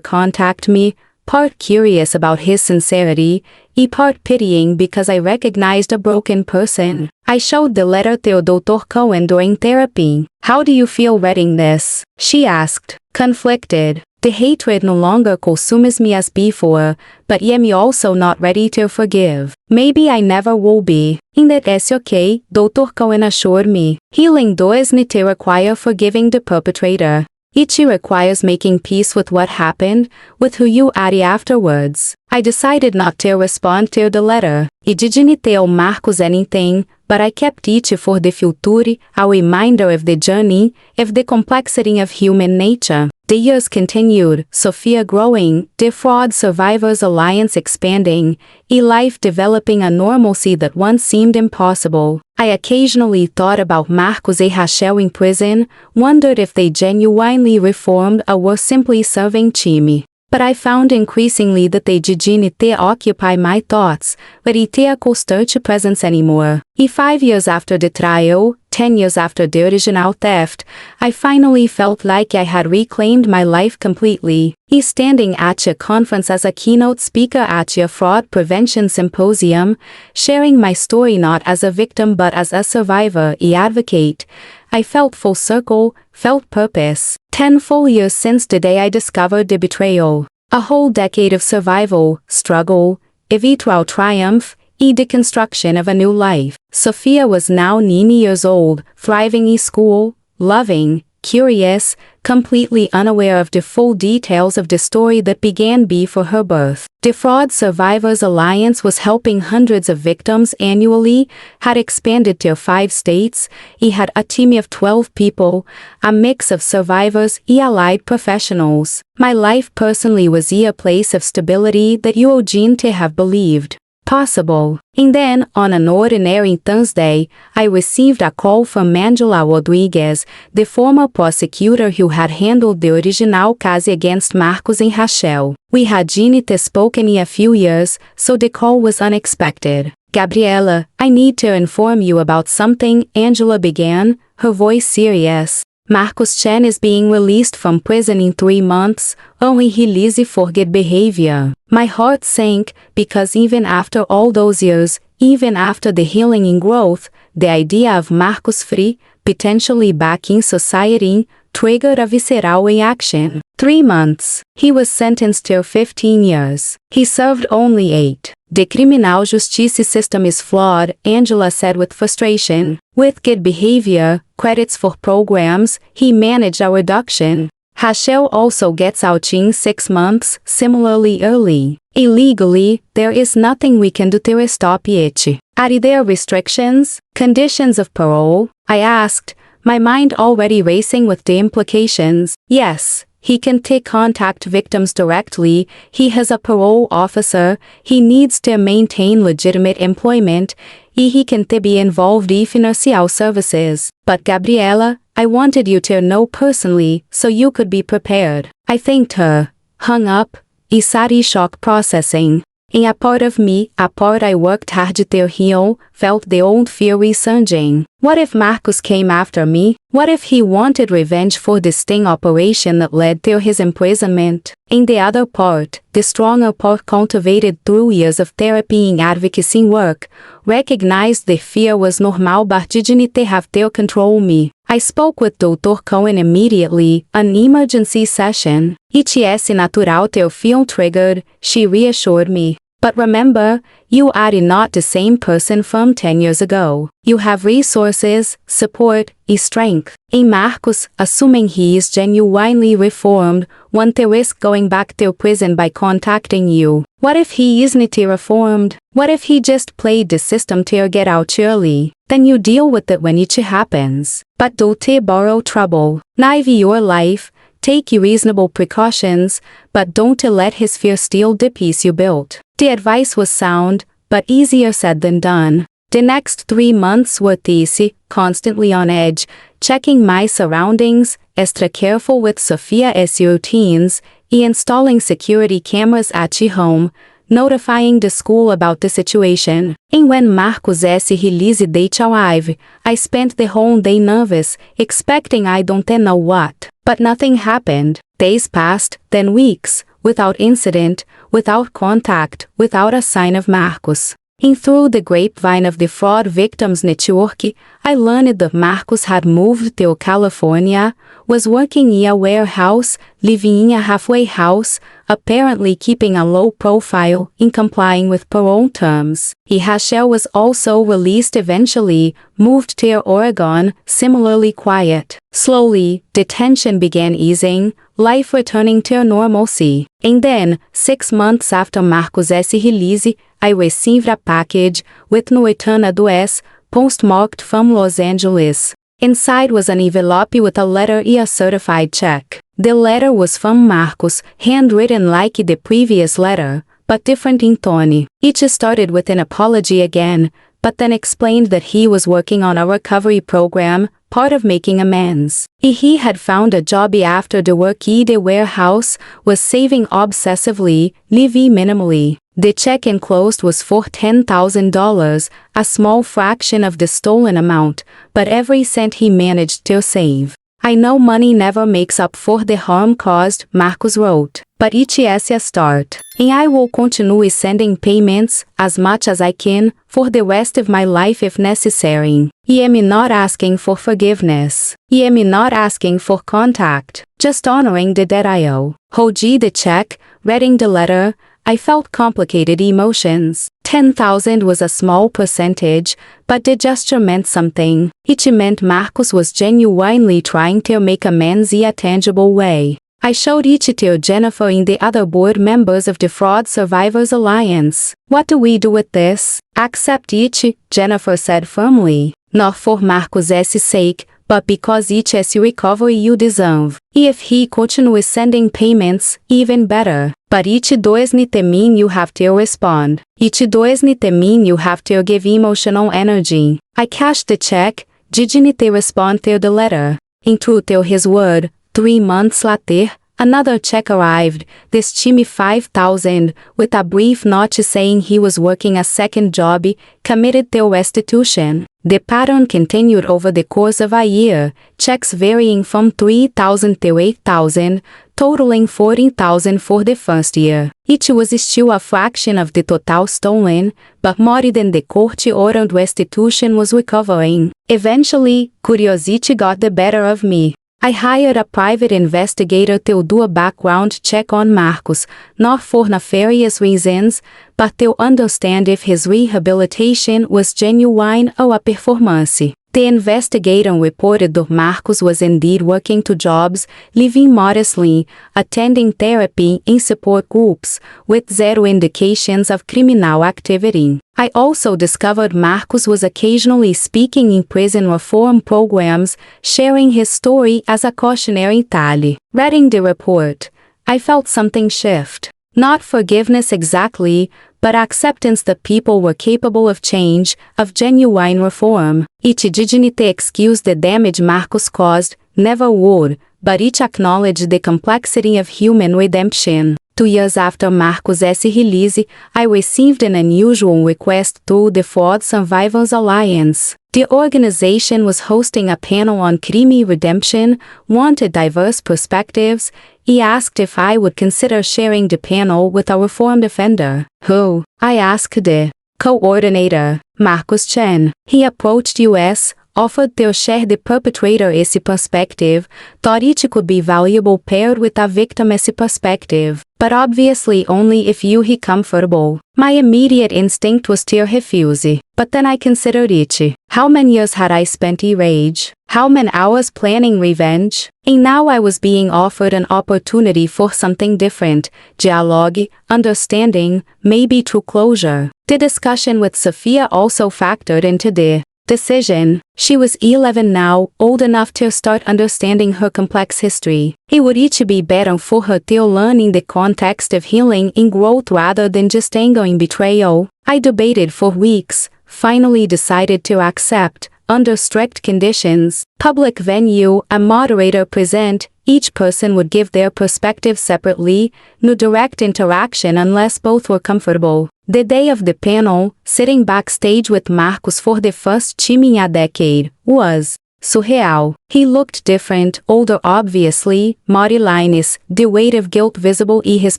A: contact me, part curious about his sincerity, and part pitying because I recognized a broken person. I showed the letter to Dr. Cohen during therapy. How do you feel reading this? She asked, conflicted. The hatred no longer consumes me as before, but I am also not ready to forgive. Maybe I never will be. And that's okay, Dr. Cohen assured me. Healing doesn't require forgiving the perpetrator. It requires making peace with what happened, with who you are afterwards. I decided not to respond to the letter. E dignitei ao Marcos anything, but I kept it for the future, a reminder of the journey, of the complexity of human nature. The years continued, Sophia growing, the Fraud Survivors Alliance expanding, life developing a normalcy that once seemed impossible. I occasionally thought about Marcos and Rachel in prison, wondered if they genuinely reformed or were simply serving time. But I found increasingly that they didn't occupy my thoughts, but it a constant presence anymore. 5 years after the trial, 10 years after the original theft, I finally felt like I had reclaimed my life completely. Standing at a conference as a keynote speaker at a fraud prevention symposium, sharing my story not as a victim but as a survivor and advocate, I felt full circle, felt purpose. 10 full years since the day I discovered the betrayal. A whole decade of survival, struggle, eventual triumph, and deconstruction of a new life. Sophia was now 9 years old, thriving in school, loving, curious, completely unaware of the full details of the story that began before her birth. The Fraud Survivors Alliance was helping hundreds of victims annually, had expanded to 5 states, and had a team of 12 people, a mix of survivors and allied professionals. My life personally was a place of stability that you wouldn't have believed possible. And then, on an ordinary Thursday, I received a call from Angela Rodriguez, the former prosecutor who had handled the original case against Marcos and Rachel. We hadn't spoken in a few years, so the call was unexpected. Gabriela, I need to inform you about something, Angela began, her voice serious. Marcos Chen is being released from prison in 3 months, only release for good behavior. My heart sank, because even after all those years, even after the healing and growth, the idea of Marcos free, potentially back in society, triggered a visceral reaction. 3 months. He was sentenced to 15 years. He served only 8. The criminal justice system is flawed, Angela said with frustration. With good behavior, credits for programs, he managed a reduction. Rachel also gets out in 6 months, similarly early. Illegally, there is nothing we can do to stop it. Are there restrictions, conditions of parole? I asked, my mind already racing with the implications. Yes. He can contact victims directly, he has a parole officer, he needs to maintain legitimate employment, and he can be involved in financial services. But Gabriela, I wanted you to know personally, so you could be prepared. I thanked her, hung up, and sat in shock processing. In a part of me, a part I worked hard to heal, felt the old fear resurging. What if Marcos came after me? What if he wanted revenge for the sting operation that led to his imprisonment? In the other part, the stronger part cultivated through years of therapy and advocacy work, recognized the fear was normal but didn't have to control me. I spoke with Dr. Cohen immediately, an emergency session. It's natural to feel triggered, she reassured me. But remember, you are not the same person from 10 years ago. You have resources, support, and strength. In Marcos, assuming he is genuinely reformed, won't risk going back to prison by contacting you. What if he isn't reformed? What if he just played the system to get out early? Then you deal with it when it happens. But don't borrow trouble. Live your life, take reasonable precautions, but don't let his fear steal the peace you built. The advice was sound, but easier said than done. The next 3 months were easy, constantly on edge, checking my surroundings, extra careful with Sophia's routines, installing security cameras at home, notifying the school about the situation. And when Marcos released date alive, I spent the whole day nervous, expecting I don't know what. But nothing happened. Days passed, then weeks, without incident, without contact, without a sign of Marcos. And through the grapevine of the fraud victims network, I learned that Marcos had moved to California, was working in a warehouse, living in a halfway house, apparently keeping a low profile in complying with parole terms. Rachel was also released eventually, moved to Oregon, similarly quiet. Slowly, the tension began easing, life returning to normalcy. And then, 6 months after Marcos' release, I received a package with no return address, postmarked from Los Angeles. Inside was an envelope with a letter and a certified check. The letter was from Marcos, handwritten like the previous letter, but different in tone. It started with an apology again, but then explained that he was working on a recovery program, part of making amends. He had found a job after the work at the warehouse, was saving obsessively, living minimally. The check enclosed was for $10,000, a small fraction of the stolen amount, but every cent he managed to save. I know money never makes up for the harm caused, Marcos wrote, but it is a start. And I will continue sending payments, as much as I can, for the rest of my life if necessary. I am not asking for forgiveness. I am not asking for contact, just honoring the debt I owe. Holding the check, reading the letter, I felt complicated emotions. 10,000 was a small percentage, but the gesture meant something. It meant Marcos was genuinely trying to make amends in a tangible way. I showed it to Jennifer and the other board members of the Fraud Survivors Alliance. What do we do with this? Accept it, Jennifer said firmly. Not for Marcos' sake, but because it is recovery you deserve. If he continues sending payments, even better. But it doesn't mean you have to respond. It doesn't mean you have to give emotional energy. I cashed the check, didn't respond to the letter. In true to his word, 3 months later, another check arrived, this time 5,000, with a brief note saying he was working a second job, committed to restitution. The pattern continued over the course of a year, checks varying from 3,000 to 8,000, totaling 14,000 for the first year. It was still a fraction of the total stolen, but more than the court-ordered restitution was recovering. Eventually, curiosity got the better of me. I hired a private investigator to do a background check on Marcos, not for nefarious reasons, but to understand if his rehabilitation was genuine or a performance. The investigator reported that Marcos was indeed working 2 jobs, living modestly, attending therapy in support groups, with 0 indications of criminal activity. I also discovered Marcos was occasionally speaking in prison reform programs, sharing his story as a cautionary tale. Reading the report, I felt something shift. Not forgiveness exactly, but acceptance that people were capable of change, of genuine reform. It didn't excuse the damage Marcos caused, never would, but it acknowledged the complexity of human redemption. 2 years after Marcos' release, I received an unusual request through the Fraud Survivors Alliance. The organization was hosting a panel on crime redemption, wanted diverse perspectives. He asked if I would consider sharing the panel with a reformed offender. Who? I asked the coordinator, Marcos Chen. He approached us, offered to share the perpetrator perspective, thought it could be valuable paired with a victim perspective, but obviously only if you he comfortable. My immediate instinct was to refuse, but then I considered it. How many years had I spent in rage? How many hours planning revenge? And now I was being offered an opportunity for something different, dialogue, understanding, maybe true closure. The discussion with Sophia also factored into the decision. She was 11 now, old enough to start understanding her complex history. It would each be better for her to learn in the context of healing and growth rather than just anger and betrayal. I debated for weeks, finally decided to accept, under strict conditions, public venue, a moderator present, each person would give their perspective separately, no direct interaction unless both were comfortable. The day of the panel, sitting backstage with Marcos for the first time in a decade, was surreal. He looked different, older obviously, Mari Linus, the weight of guilt visible in his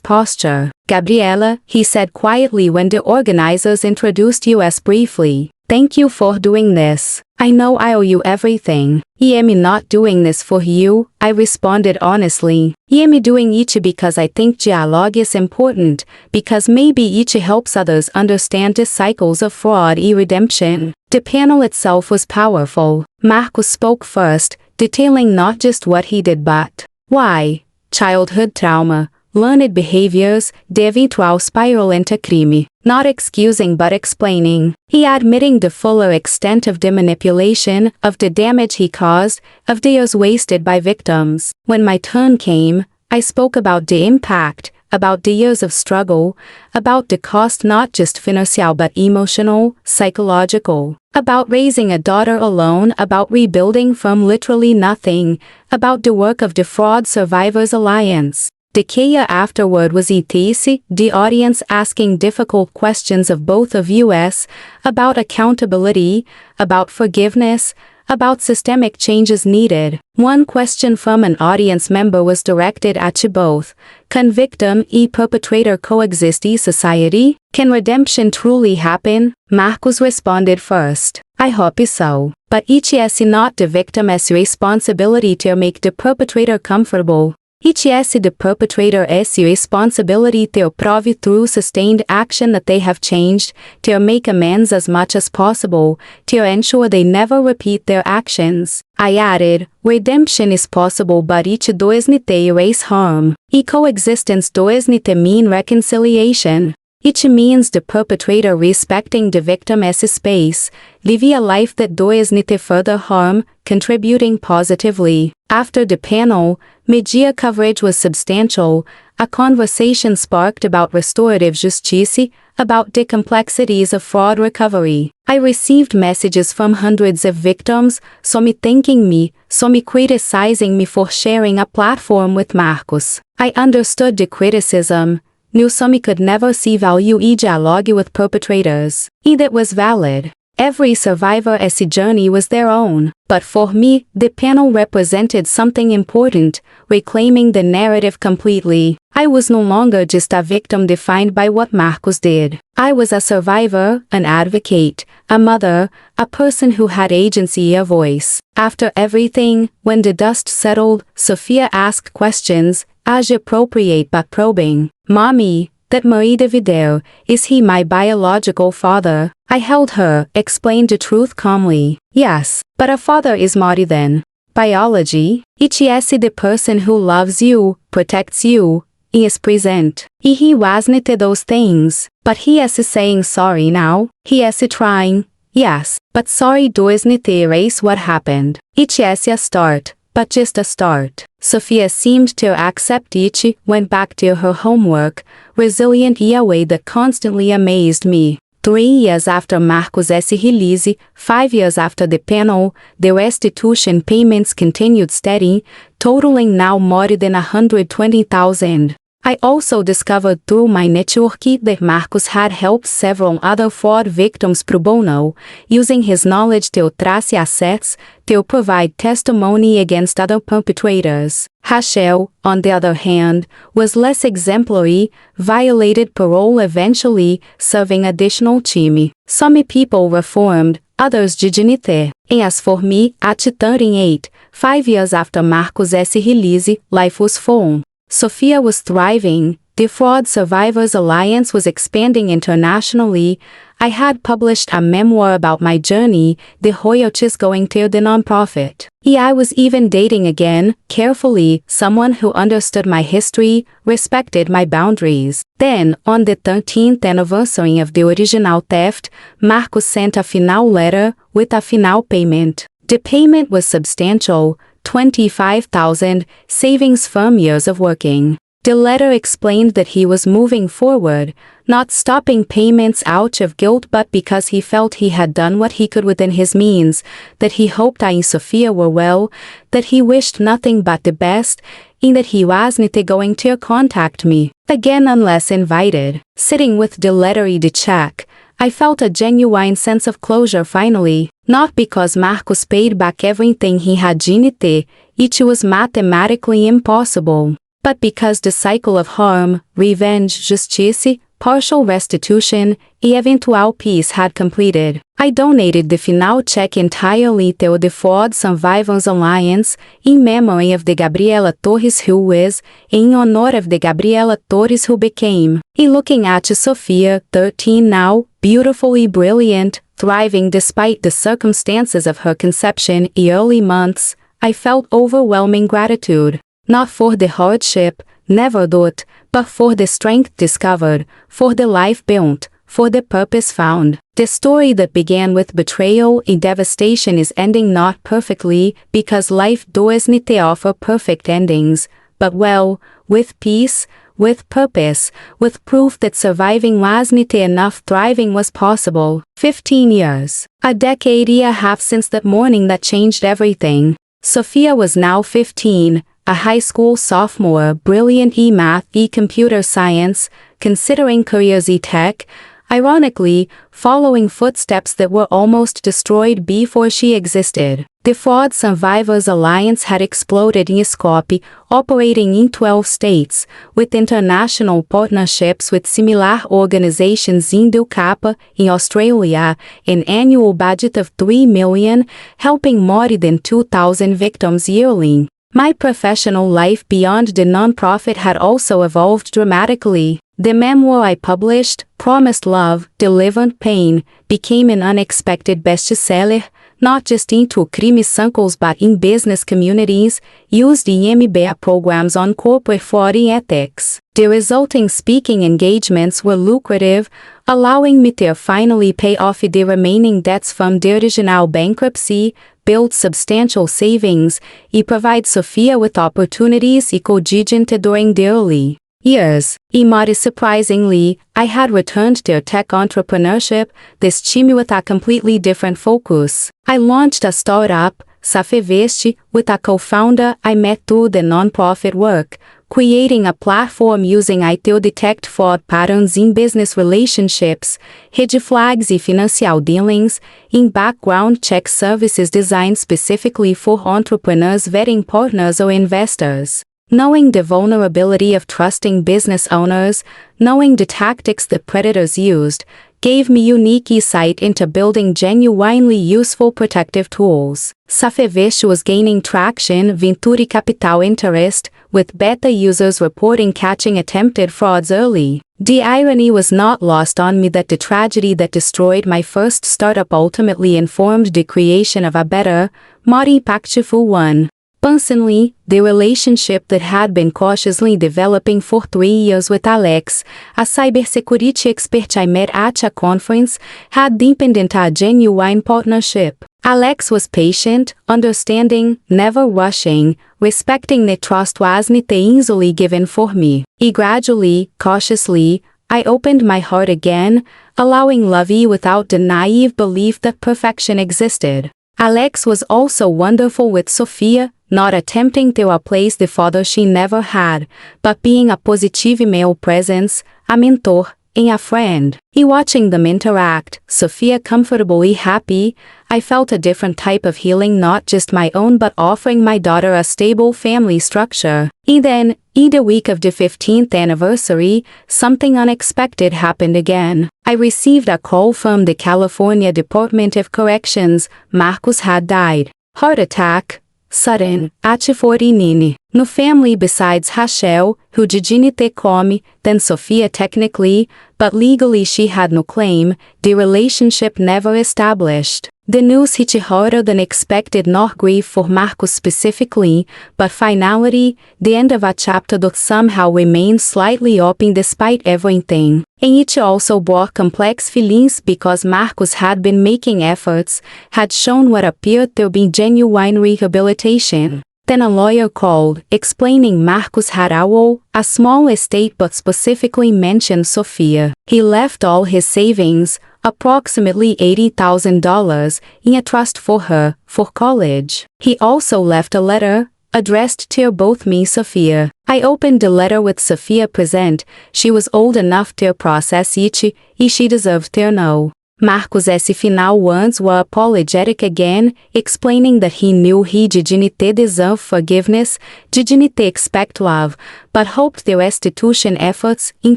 A: posture. Gabriela, he said quietly when the organizers introduced us briefly. Thank you for doing this. I know I owe you everything. I am not doing this for you, I responded honestly. I am doing it because I think dialogue is important, because maybe it helps others understand the cycles of fraud and redemption. The panel itself was powerful. Marcos spoke first, detailing not just what he did but why. Childhood trauma, learned behaviors, the eventual spiral into crime. Not excusing but explaining. He admitting the fuller extent of the manipulation, of the damage he caused, of the years wasted by victims. When my turn came, I spoke about the impact, about the years of struggle, about the cost not just financial but emotional, psychological, about raising a daughter alone, about rebuilding from literally nothing, about the work of the Fraud Survivors Alliance. The chaos afterward was ETC, the audience asking difficult questions of both of us, about accountability, about forgiveness, about systemic changes needed. One question from an audience member was directed at you both. Can victim and perpetrator coexist in society? Can redemption truly happen? Marcos responded first. I hope so. But it is not the victim's responsibility to make the perpetrator comfortable. It is the perpetrator's responsibility to prove through sustained action that they have changed, to make amends as much as possible, to ensure they never repeat their actions. I added, redemption is possible but it doesn't erase harm. Coexistence doesn't mean reconciliation. It means the perpetrator respecting the victim's space, living a life that doesn't further harm, contributing positively. After the panel, media coverage was substantial. A conversation sparked about restorative justice, about the complexities of fraud recovery. I received messages from hundreds of victims, some thanking me, some criticizing me for sharing a platform with Marcos. I understood the criticism. Knew some could never see value in dialogue with perpetrators. It was valid. Every survivor's journey was their own. But for me, the panel represented something important, reclaiming the narrative completely. I was no longer just a victim defined by what Marcos did. I was a survivor, an advocate, a mother, a person who had agency, a voice. After everything, when the dust settled, Sophia asked questions, as appropriate but probing. Mommy, that Marie Davideu, is he my biological father? I held her, explained the truth calmly. Yes, but a father is more than biology. It is the person who loves you, protects you, is present. He wasn't those things, but he is saying sorry now. He is trying. Yes, but sorry doesn't erase what happened. It is a start. But just a start. Sophia seemed to accept it, went back to her homework, resilient in a way that constantly amazed me. 3 years after Marcos' release, 5 years after the panel, the restitution payments continued steady, totaling now more than 120,000. I also discovered through my network that Marcos had helped several other fraud victims pro bono, using his knowledge to trace assets, to provide testimony against other perpetrators. Rachel, on the other hand, was less exemplary, violated parole eventually, serving additional time. Some people reformed, others didn't. As for me, at 38, 5 years after Marcos' release, life was full. Sophia was thriving, the Fraud Survivors Alliance was expanding internationally. I had published a memoir about my journey, the royalties going to the nonprofit. I was even dating again, carefully, someone who understood my history, respected my boundaries. Then, on the 13th anniversary of the original theft, Marcos sent a final letter, with a final payment. The payment was substantial, 25,000, savings from years of working. The letter explained that he was moving forward, not stopping payments out of guilt but because he felt he had done what he could within his means, that he hoped I and Sophia were well, that he wished nothing but the best, and that he wasn't going to contact me again unless invited. Sitting with the letter and the check, I felt a genuine sense of closure finally, not because Marcos paid back everything he had dignité, it was mathematically impossible, but because the cycle of harm, revenge, justiça, partial restitution, e eventual peace had completed. I donated the final check entirely to the Fraud Survivors Alliance, in memory of the Gabriela Torres who is, in honor of the Gabriela Torres who became. In looking at Sofia, 13 now, beautifully brilliant, thriving despite the circumstances of her conception in early months, I felt overwhelming gratitude. Not for the hardship, never doubt, but for the strength discovered, for the life built, for the purpose found. The story that began with betrayal and devastation is ending not perfectly, because life doesn't offer perfect endings, but well, with peace, with purpose, with proof that surviving wasn't enough, thriving was possible. 15 years. A decade and a half since that morning that changed everything. Sofia was now 15. A high school sophomore, brilliant math computer science, considering careers tech, ironically, following footsteps that were almost destroyed before she existed. The Fraud Survivors Alliance had exploded in scope, operating in 12 states, with international partnerships with similar organizations in Del Capa, in Australia, an annual budget of $3 million, helping more than 2,000 victims yearly. My professional life beyond the nonprofit had also evolved dramatically. The memoir I published, Promised Love, Delivered Pain, became an unexpected bestseller, not just into crime circles but in business communities, used in MBA programs on corporate fraud and ethics. The resulting speaking engagements were lucrative, allowing me to finally pay off the remaining debts from the original bankruptcy, build substantial savings, and provide Sofia with opportunities codigente during the early years. And more surprisingly, I had returned to tech entrepreneurship, this time with a completely different focus. I launched a startup, Safevest, with a co-founder I met through the nonprofit work, creating a platform using IT to detect fraud patterns in business relationships, red flags and financial dealings, in background check services designed specifically for entrepreneurs vetting partners or investors. Knowing the vulnerability of trusting business owners, knowing the tactics that predators used, gave me unique insight into building genuinely useful protective tools. Safevest was gaining traction, Venturi Capital interest, with beta users reporting catching attempted frauds early. The irony was not lost on me that the tragedy that destroyed my first startup ultimately informed the creation of a better, more impactful one. Personally, the relationship that had been cautiously developing for 3 years with Alex, a cybersecurity expert I met at a conference, had deepened into a genuine partnership. Alex was patient, understanding, never rushing, respecting the trust wasn't easily given for me. Gradually, cautiously, I opened my heart again, allowing love without the naive belief that perfection existed. Alex was also wonderful with Sofia, not attempting to replace the father she never had, but being a positive male presence, a mentor, and a friend. In watching them interact, Sofia comfortably happy, I felt a different type of healing, not just my own but offering my daughter a stable family structure. And then, in the week of the 15th anniversary, something unexpected happened again. I received a call from the California Department of Corrections. Marcos had died. Heart attack. Sudden, at 49. No family besides Rachel, who didn't come, then Sofia technically, but legally she had no claim, the relationship never established. The news hit harder than expected, not grief for Marcos specifically, but finality, the end of a chapter that somehow remained slightly open despite everything. And it also brought complex feelings because Marcos had been making efforts, had shown what appeared to be genuine rehabilitation. Then a lawyer called, explaining Marcos had a small estate but specifically mentioned Sofia. He left all his savings, approximately $80,000, in a trust for her, for college. He also left a letter, addressed to both me Sophia. I opened the letter with Sophia present. She was old enough to process it, e she deserved to know. Marcos S. final words were apologetic again, explaining that he knew he didn't deserve forgiveness, didn't expect love, but hoped the restitution efforts in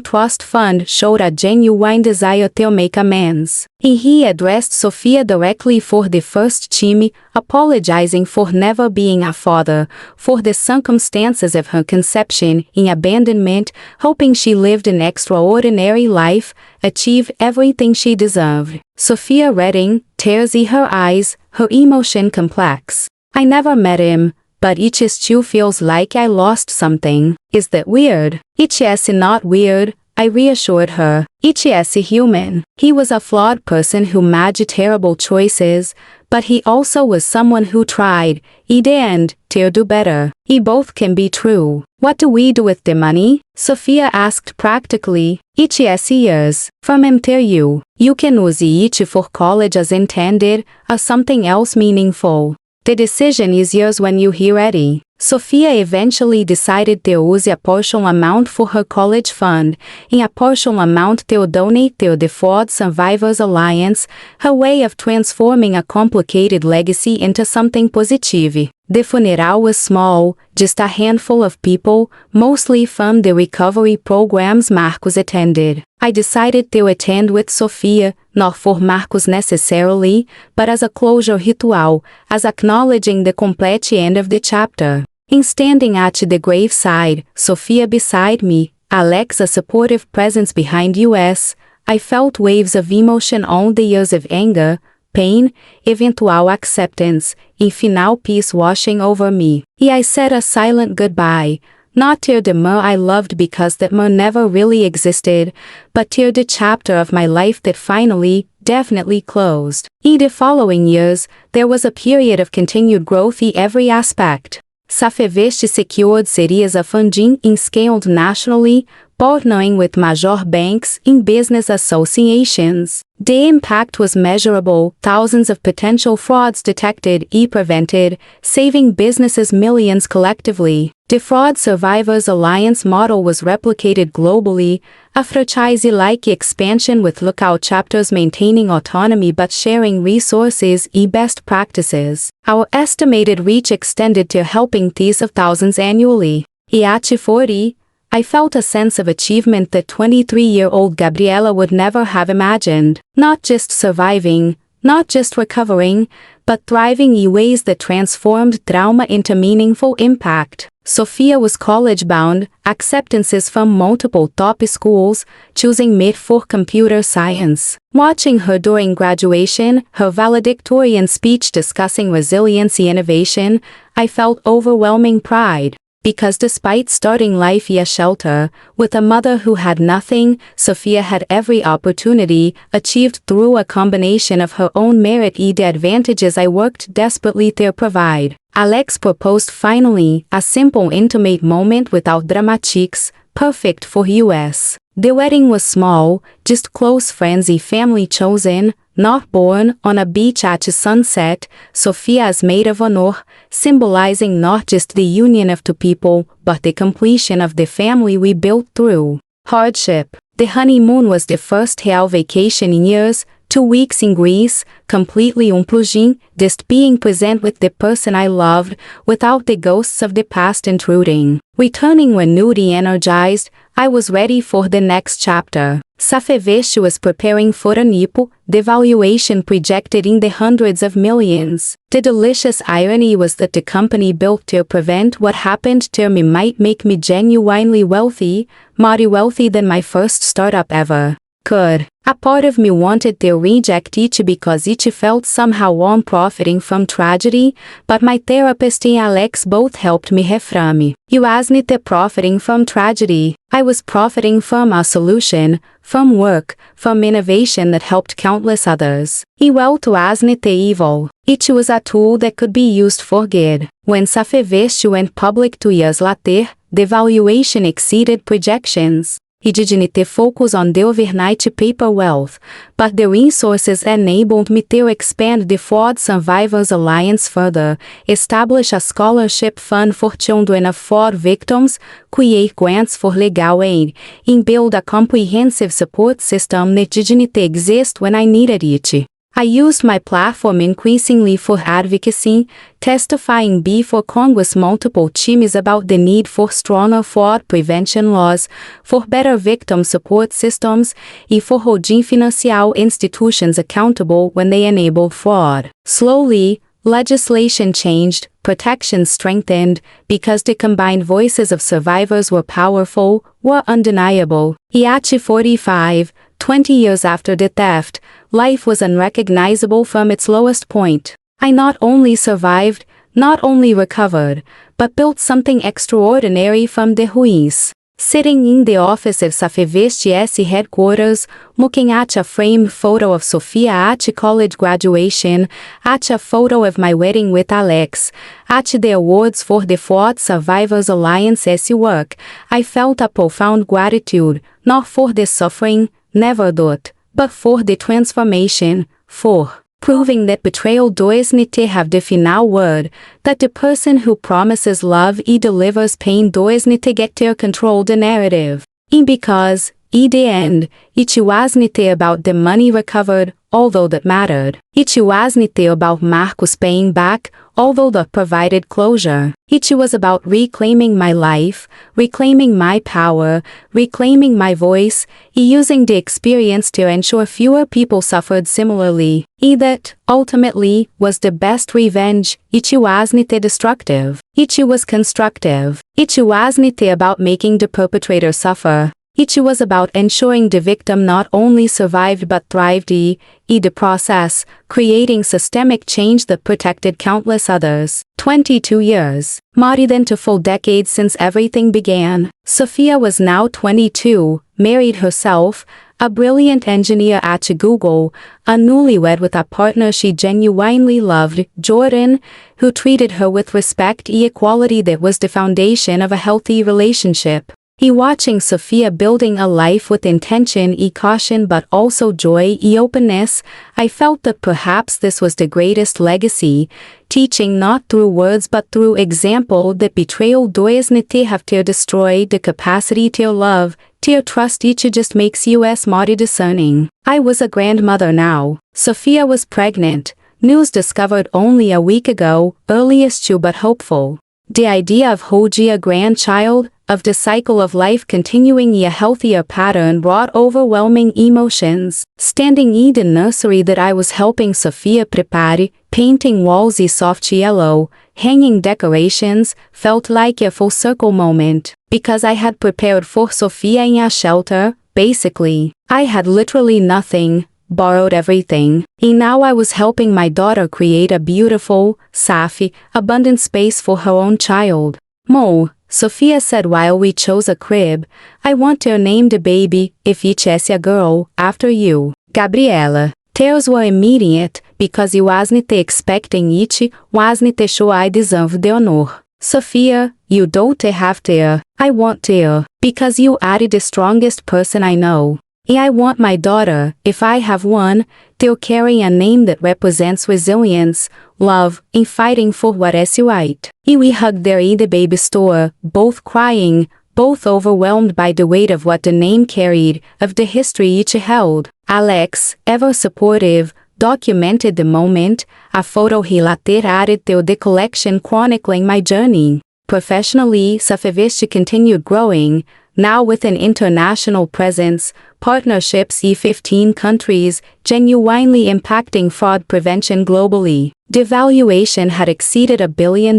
A: trust fund showed a genuine desire to make amends. And he addressed Sophia directly for the first time, apologizing for never being a father, for the circumstances of her conception and abandonment, hoping she lived an extraordinary life, achieve everything she deserved. Sophia reading, tears in her eyes, her emotion complex. I never met him, but it still feels like I lost something. Is that weird? It's not weird, I reassured her. It's human. He was a flawed person who made terrible choices, but he also was someone who tried, in the end, to do better. Both can be true. What do we do with the money? Sophia asked practically. It's yours. From him to you. You can use it for college as intended, or something else meaningful. The decision is yours when you're ready. Sophia eventually decided to use a portion amount for her college fund, and a portion amount to donate to the Fraud Survivors Alliance, her way of transforming a complicated legacy into something positive. The funeral was small, just a handful of people, mostly from the recovery programs Marcos attended. I decided to attend with Sophia, not for Marcos necessarily, but as a closure ritual, as acknowledging the complete end of the chapter. In standing at the graveside, Sophia beside me, Alex a supportive presence behind us, I felt waves of emotion on the years of anger, pain, eventual acceptance, and final peace washing over me. And I said a silent goodbye, not to the me I loved because that me never really existed, but to the chapter of my life that finally, definitely closed. In the following years, there was a period of continued growth in every aspect. Safevest secured series of funding and scaled nationally, partnering with major banks and business associations. The impact was measurable, thousands of potential frauds detected and prevented, saving businesses millions collectively. The Fraud Survivors Alliance model was replicated globally, a franchise-like expansion with lookout chapters maintaining autonomy but sharing resources and best practices. Our estimated reach extended to helping tens of thousands annually. At 40, I felt a sense of achievement that 23-year-old Gabriela would never have imagined. Not just surviving, not just recovering, but thriving in ways that transformed trauma into meaningful impact. Sophia was college-bound, acceptances from multiple top schools, choosing MIT for computer science. Watching her during graduation, her valedictorian speech discussing resiliency innovation, I felt overwhelming pride. Because despite starting life in a shelter, with a mother who had nothing, Sophia had every opportunity, achieved through a combination of her own merit and the advantages I worked desperately to provide. Alex proposed finally, a simple intimate moment without dramatics, perfect for us. The wedding was small, just close friends and family chosen, not born on a beach at sunset. Sophia as maid of honor, symbolizing not just the union of two people, but the completion of the family we built through hardship. The honeymoon was the first real vacation in years, 2 weeks in Greece, completely unplugging, just being present with the person I loved, without the ghosts of the past intruding. Returning renewed and energized, I was ready for the next chapter. Safevest was preparing for a NIPO, the valuation projected in the hundreds of millions. The delicious irony was that the company built to prevent what happened to me might make me genuinely wealthy, more wealthy than my first startup ever could. A part of me wanted to reject it because it felt somehow I'm profiting from tragedy, but my therapist and Alex both helped me reframe. You wasn't profiting from tragedy. I was profiting from a solution, from work, from innovation that helped countless others. E wealth wasn't evil. It was a tool that could be used for good. When Safevest went public 2 years later, the valuation exceeded projections. he didn't focus on the overnight paper wealth, but the resources enabled me to expand the Fraud Survivors Alliance further, establish a scholarship fund for children of fraud victims, create grants for legal aid, and build a comprehensive support system that didn't exist when I needed it. I used my platform increasingly for advocacy, testifying before Congress multiple times about the need for stronger fraud prevention laws, for better victim support systems, and for holding financial institutions accountable when they enable fraud. Slowly, legislation changed, protections strengthened, because the combined voices of survivors were powerful, were undeniable. At 45, 20 years after the theft, life was unrecognizable from its lowest point. I not only survived, not only recovered, but built something extraordinary from the ruins. Sitting in the office of SAFEVEST headquarters, looking at a framed photo of Sophia at college graduation, at a photo of my wedding with Alex, at the awards for the Fraud Survivors Alliance's work, I felt a profound gratitude, not for the suffering, never doubt, but for the transformation, for proving that betrayal doesn't have the final word, that the person who promises love and delivers pain doesn't get to control the narrative. And because, in the end, it wasn't about the money recovered, although that mattered. It wasn't about Marcos paying back, although that provided closure. It was about reclaiming my life, reclaiming my power, reclaiming my voice, and using the experience to ensure fewer people suffered similarly. And that, ultimately, was the best revenge. It wasn't destructive. It was constructive. It wasn't about making the perpetrator suffer. It was about ensuring the victim not only survived but thrived in the process, creating systemic change that protected countless others. 22 years, more than 2 full decades since everything began. Sophia was now 22, married herself, a brilliant engineer at Google, a newlywed with a partner she genuinely loved, Jordan, who treated her with respect and equality that was the foundation of a healthy relationship. Watching Sophia building a life with intention and caution but also joy and openness, I felt that perhaps this was the greatest legacy, teaching not through words but through example that betrayal doesn't have to destroy the capacity to love, to trust. It just makes us more discerning. I was a grandmother now. Sophia was pregnant, news discovered only a week ago, earliest but hopeful. The idea of holding a grandchild, of the cycle of life continuing in a healthier pattern brought overwhelming emotions. Standing in the nursery that I was helping Sophia prepare, painting walls in soft yellow, hanging decorations, felt like a full circle moment. Because I had prepared for Sophia in a shelter, basically. I had literally nothing, borrowed everything, and now I was helping my daughter create a beautiful, safe, abundant space for her own child. Mo, Sophia said while we chose a crib, I want to name the baby, if it's a girl, after you, Gabriela. Tears were immediate, because I wasn't expecting it, wasn't sure I deserved the honor. Sophia, you don't have to. I want to, because you are the strongest person I know. And I want my daughter, if I have one, to carry a name that represents resilience, love, and fighting for what is right. And we hugged there in the baby store, both crying, both overwhelmed by the weight of what the name carried, of the history it held. Alex, ever supportive, documented the moment, a photo he later added to the collection chronicling my journey. Professionally, SAFEVEST continued growing, now with an international presence, partnerships in 15 countries, genuinely impacting fraud prevention globally. The valuation had exceeded $1 billion,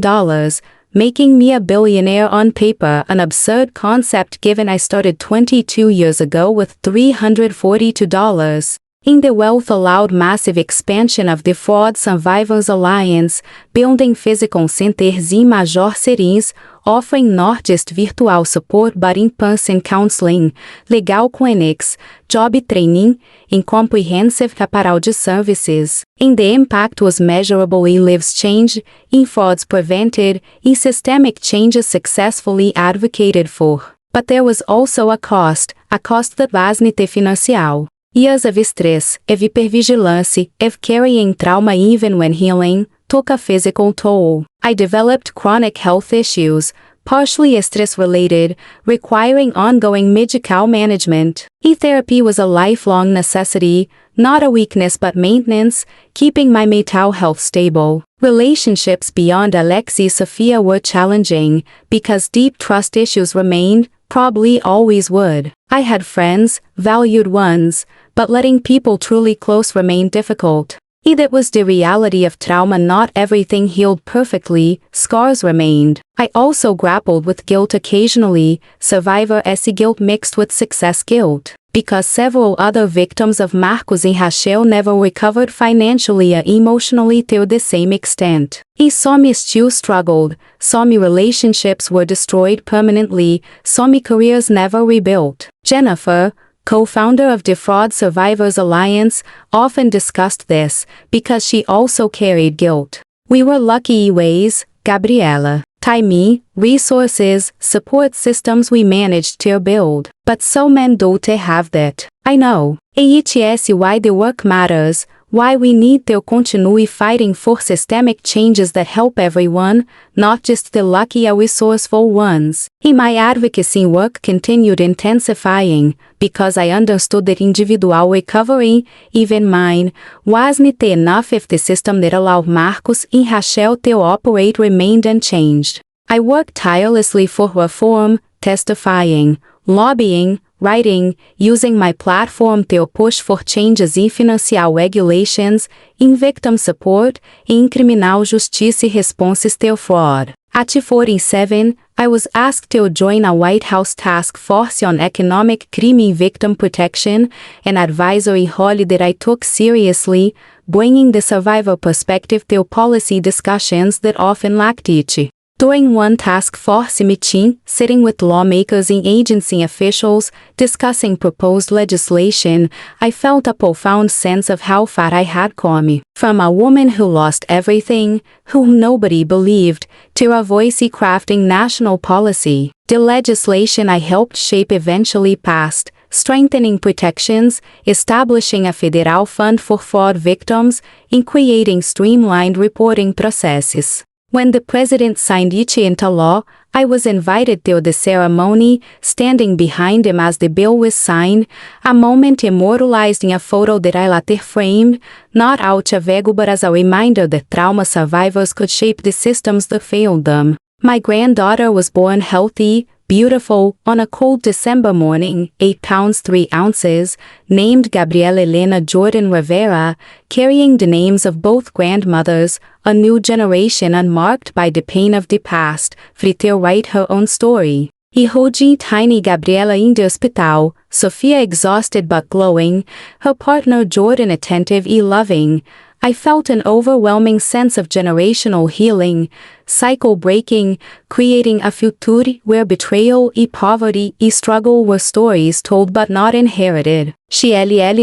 A: making me a billionaire on paper, an absurd concept given I started 22 years ago with $342. In the wealth allowed massive expansion of the Fraud Survivors Alliance, building physical centers in major cities, offering not just virtual support but in-person counseling, legal clinics, job training, and comprehensive apparel services. And the impact was measurable in lives changed, in frauds prevented, in systemic changes successfully advocated for. But there was also a cost da vaznitte financial. Years of stress, of hypervigilance, of carrying trauma even when healing, took a physical toll. I developed chronic health issues, partially stress-related, requiring ongoing medical management. E-therapy was a lifelong necessity, not a weakness but maintenance, keeping my mental health stable. Relationships beyond Alexei Sophia were challenging, because deep trust issues remained, probably always would. I had friends, valued ones, but letting people truly close remained difficult. It was the reality of trauma, not everything healed perfectly, scars remained. I also grappled with guilt occasionally, survivor-esque guilt mixed with success guilt, because several other victims of Marcos and Rachel never recovered financially or emotionally to the same extent. Some still struggled, some relationships were destroyed permanently, some careers never rebuilt. Jennifer, co-founder of the Fraud Survivors Alliance, often discussed this, because she also carried guilt. We were lucky ways, Gabriela. Time, resources, support systems we managed to build. But so many don't have that. I know. It's why the work matters, why we need to continue fighting for systemic changes that help everyone, not just the lucky or resourceful ones. My advocacy work continued intensifying, because I understood that individual recovery, even mine, wasn't enough if the system that allowed Marcos and Rachel to operate remained unchanged. I worked tirelessly for reform, testifying, lobbying, writing, using my platform to push for changes in financial regulations, in victim support, in criminal justice responses to fraud. At 47, I was asked to join a White House task force on economic crime victim protection, an advisory role that I took seriously, bringing the survivor perspective to policy discussions that often lacked it. During one task force meeting, sitting with lawmakers and agency officials, discussing proposed legislation, I felt a profound sense of how far I had come. From a woman who lost everything, whom nobody believed, to a voice crafting national policy. The legislation I helped shape eventually passed, strengthening protections, establishing a federal fund for fraud victims, and creating streamlined reporting processes. When the president signed it into law, I was invited to the ceremony, standing behind him as the bill was signed, a moment immortalized in a photo that I later framed, not out of ego but as a reminder that trauma survivors could shape the systems that failed them. My granddaughter was born healthy, beautiful, on a cold December morning, 8 pounds 3 ounces, named Gabriela Elena Jordan Rivera, carrying the names of both grandmothers, a new generation unmarked by the pain of the past, free to write her own story. Holding tiny Gabriela in the hospital, Sophia exhausted but glowing, her partner Jordan attentive and loving, I felt an overwhelming sense of generational healing, cycle breaking, creating a future where betrayal and poverty and struggle were stories told but not inherited. She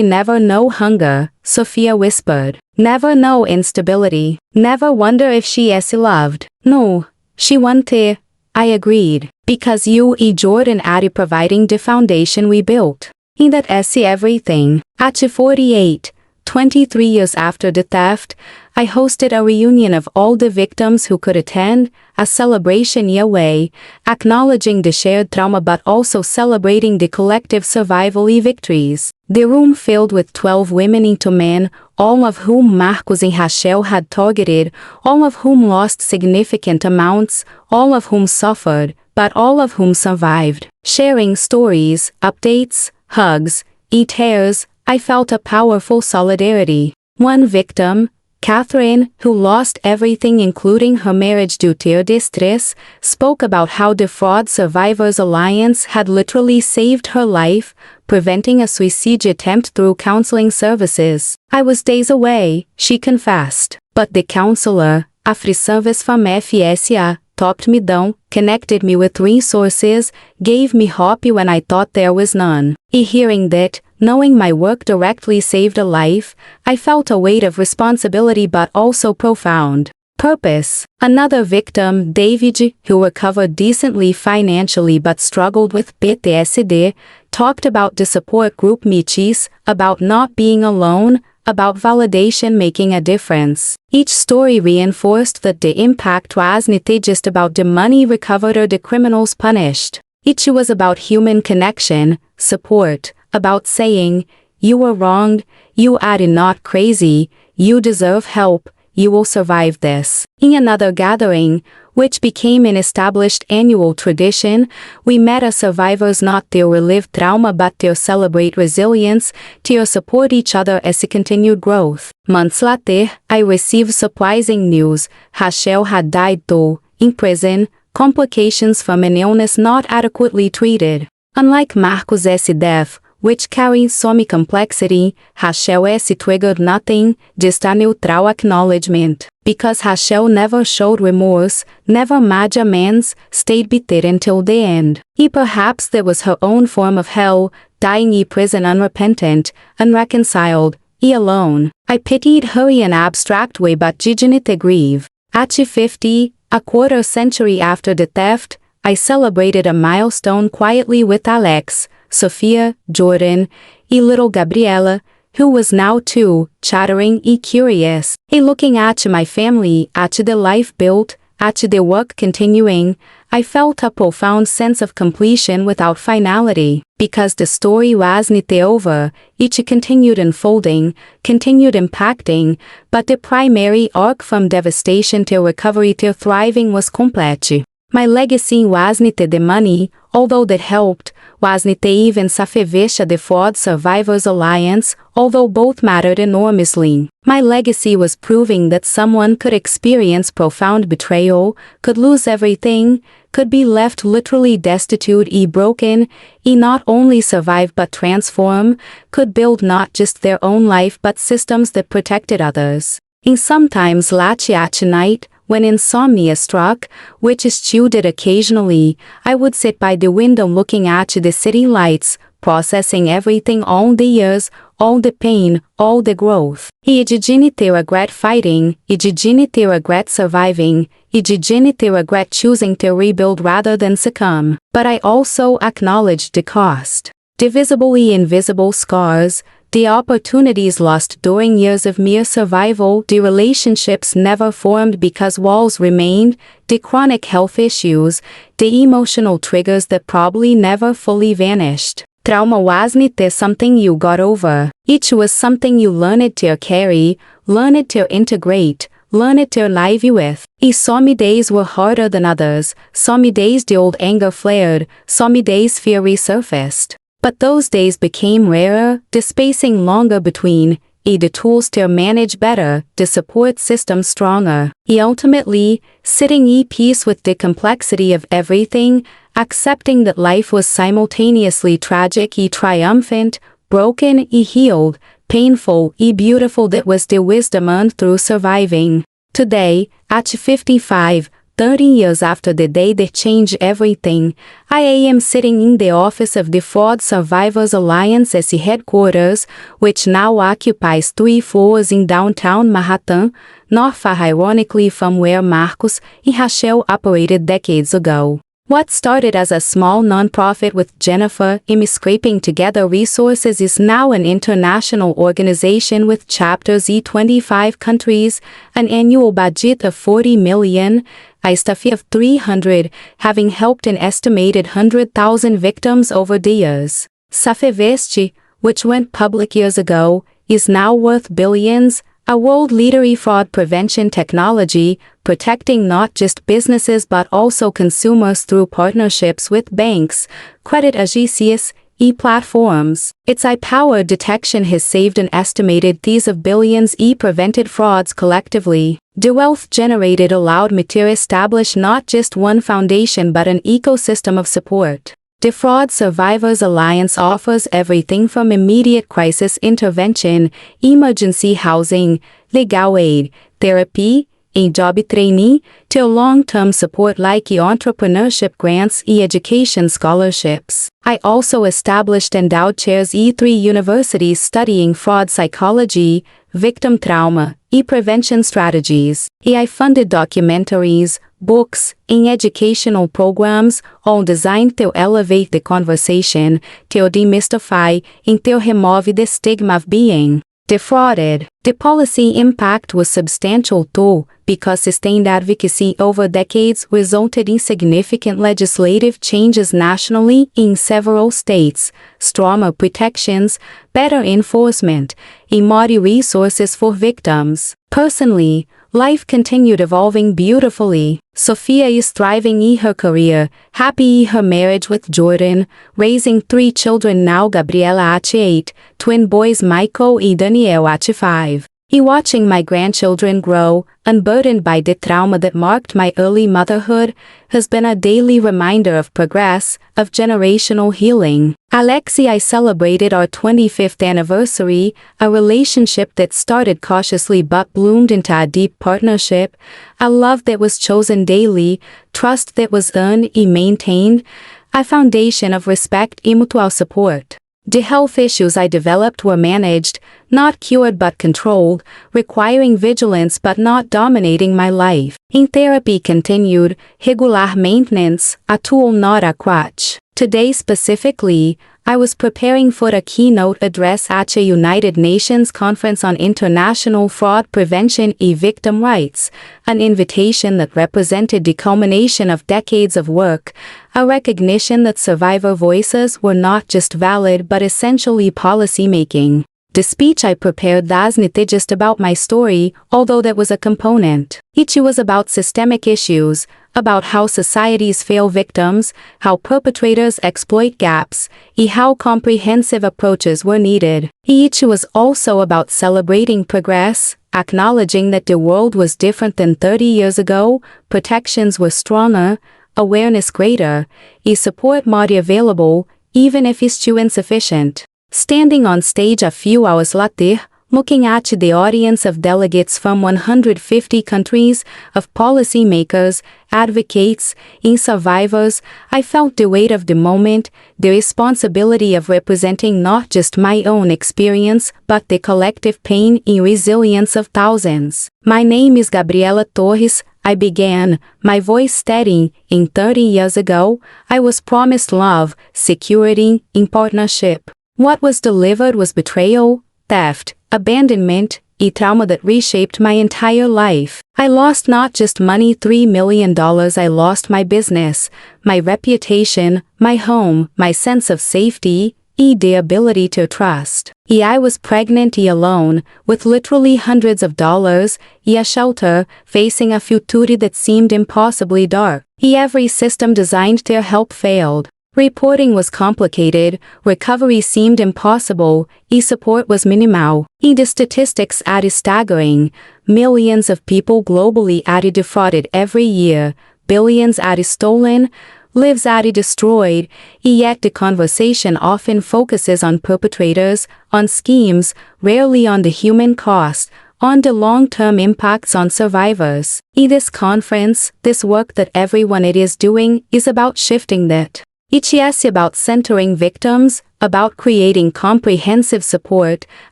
A: never know hunger, Sophia whispered. Never know instability. Never wonder if she is loved. No, she wanted. I agreed. Because you and Jordan are providing the foundation we built. In that is everything. At 48. 23 years after the theft, I hosted a reunion of all the victims who could attend, a celebration in a way, acknowledging the shared trauma but also celebrating the collective survival victories. The room filled with 12 women and 2 men, all of whom Marcos and Rachel had targeted, all of whom lost significant amounts, all of whom suffered, but all of whom survived. Sharing stories, updates, hugs, and tears, I felt a powerful solidarity. One victim, Catherine, who lost everything including her marriage due to distress, spoke about how the Fraud Survivors Alliance had literally saved her life, preventing a suicide attempt through counseling services. I was days away, she confessed. But the counselor, a free service from FSA, topped me down, connected me with resources, gave me hope when I thought there was none. Hearing that, knowing my work directly saved a life, I felt a weight of responsibility but also profound. Purpose. Another victim, David, who recovered decently financially but struggled with PTSD, talked about the support group meetings, about not being alone, about validation making a difference. Each story reinforced that the impact wasn't just about the money recovered or the criminals punished. Each was about human connection, support, about saying, "You were wrong, you are not crazy, you deserve help, you will survive this." In another gathering, which became an established annual tradition, we met as survivors not to relive trauma but to celebrate resilience, to support each other as a continued growth. Months later, I received surprising news. Rachel had died too, in prison, complications from an illness not adequately treated. Unlike Marcos' death, which carries some complexity, Rachel's triggered nothing, just a neutral acknowledgement. Because Rachel never showed remorse, never made amends, stayed bitter until the end. Perhaps that was her own form of hell, dying in prison unrepentant, unreconciled, alone. I pitied her in an abstract way but didn't grieve. At 50, a quarter century after the theft, I celebrated a milestone quietly with Alex, Sophia, Jordan, little Gabriela, who was now 2, chattering curious, looking at my family, at the life built, at the work continuing. I felt a profound sense of completion without finality, because the story wasn't over, it continued unfolding, continued impacting, but the primary arc from devastation to recovery to thriving was complete. My legacy wasn't the money, although that helped, wasn't even Safevecha the Fraud Survivors Alliance, although both mattered enormously. My legacy was proving that someone could experience profound betrayal, could lose everything, could be left literally destitute broken, not only survive but transform, could build not just their own life but systems that protected others. And sometimes late at night, when insomnia struck, which still did occasionally, I would sit by the window looking at the city lights, processing everything, all the years, all the pain, all the growth. I didn't regret fighting, I didn't regret surviving, I didn't regret choosing to rebuild rather than succumb. But I also acknowledged the cost. The visibly invisible scars, the opportunities lost during years of mere survival, the relationships never formed because walls remained, the chronic health issues, the emotional triggers that probably never fully vanished. Trauma wasn't something you got over. It was something you learned to carry, learned to integrate, learned to live with. Some days were harder than others, some days the old anger flared, some days fear resurfaced. But those days became rarer, the spacing longer between, the tools to manage better, the support system stronger. Ultimately, sitting in peace with the complexity of everything, accepting that life was simultaneously tragic triumphant, broken healed, painful beautiful, that was the wisdom earned through surviving. Today, at 55, 30 years after the day that changed everything, I am sitting in the office of the Fraud Survivors Alliance as headquarters, which now occupies 3 floors in downtown Manhattan, not far ironically from where Marcos and Rachel operated decades ago. What started as a small nonprofit with Jennifer scraping together resources is now an international organization with chapters in 25 countries, an annual budget of $40 million, a staff of 300, having helped an estimated 100,000 victims over the years. Safevest, which went public years ago, is now worth billions, a world leader in fraud prevention technology, protecting not just businesses but also consumers through partnerships with banks, credit agencies, platforms. Its power detection has saved an estimated tens of billions prevented frauds collectively. The wealth generated allowed me to establish not just one foundation but an ecosystem of support. The Fraud Survivors Alliance offers everything from immediate crisis intervention, emergency housing, legal aid, therapy, a job trainee, to long-term support like entrepreneurship grants and education scholarships. I also established endowed chairs at 3 universities studying fraud psychology, victim trauma, and prevention strategies. I funded documentaries, books, and educational programs, all designed to elevate the conversation, to demystify, and to remove the stigma of being defrauded. The policy impact was substantial too, because sustained advocacy over decades resulted in significant legislative changes nationally in several states, stronger protections, better enforcement, and more resources for victims. Personally, life continued evolving beautifully. Sophia is thriving in her career, happy in her marriage with Jordan, raising 3 children now, Gabriela at 8, twin boys Michael and Daniel at 5. Watching my grandchildren grow, unburdened by the trauma that marked my early motherhood, has been a daily reminder of progress, of generational healing. Alexi, I celebrated our 25th anniversary, a relationship that started cautiously but bloomed into a deep partnership, a love that was chosen daily, trust that was earned and maintained, a foundation of respect and mutual support. The health issues I developed were managed, not cured but controlled, requiring vigilance but not dominating my life. In therapy continued, regular maintenance, a tool not a crutch. Today specifically, I was preparing for a keynote address at a United Nations Conference on International Fraud Prevention and Victim Rights, an invitation that represented the culmination of decades of work, a recognition that survivor voices were not just valid but essentially policy-making. The speech I prepared wasn't just about my story, although that was a component. It was about systemic issues, about how societies fail victims, how perpetrators exploit gaps, and how comprehensive approaches were needed. It was also about celebrating progress, acknowledging that the world was different than 30 years ago, protections were stronger, awareness greater, and support more available, even if it's too insufficient. Standing on stage a few hours later, looking at the audience of delegates from 150 countries, of policymakers, advocates, and survivors, I felt the weight of the moment, the responsibility of representing not just my own experience, but the collective pain and resilience of thousands. My name is Gabriela Torres, I began, my voice steady. 30 years ago, I was promised love, security, and partnership. What was delivered was betrayal, theft, abandonment, a trauma that reshaped my entire life. I lost not just money, $3 million, I lost my business, my reputation, my home, my sense of safety, and the ability to trust. I was pregnant and alone, with literally hundreds of dollars, a shelter, facing a future that seemed impossibly dark. Every system designed to help failed. Reporting was complicated, recovery seemed impossible, support was minimal. The statistics are staggering. Millions of people globally are defrauded every year, billions are stolen, lives are destroyed, yet the conversation often focuses on perpetrators, on schemes, rarely on the human cost, on the long-term impacts on survivors. This conference, this work that everyone it is doing, is about shifting that. It's about centering victims, about creating comprehensive support,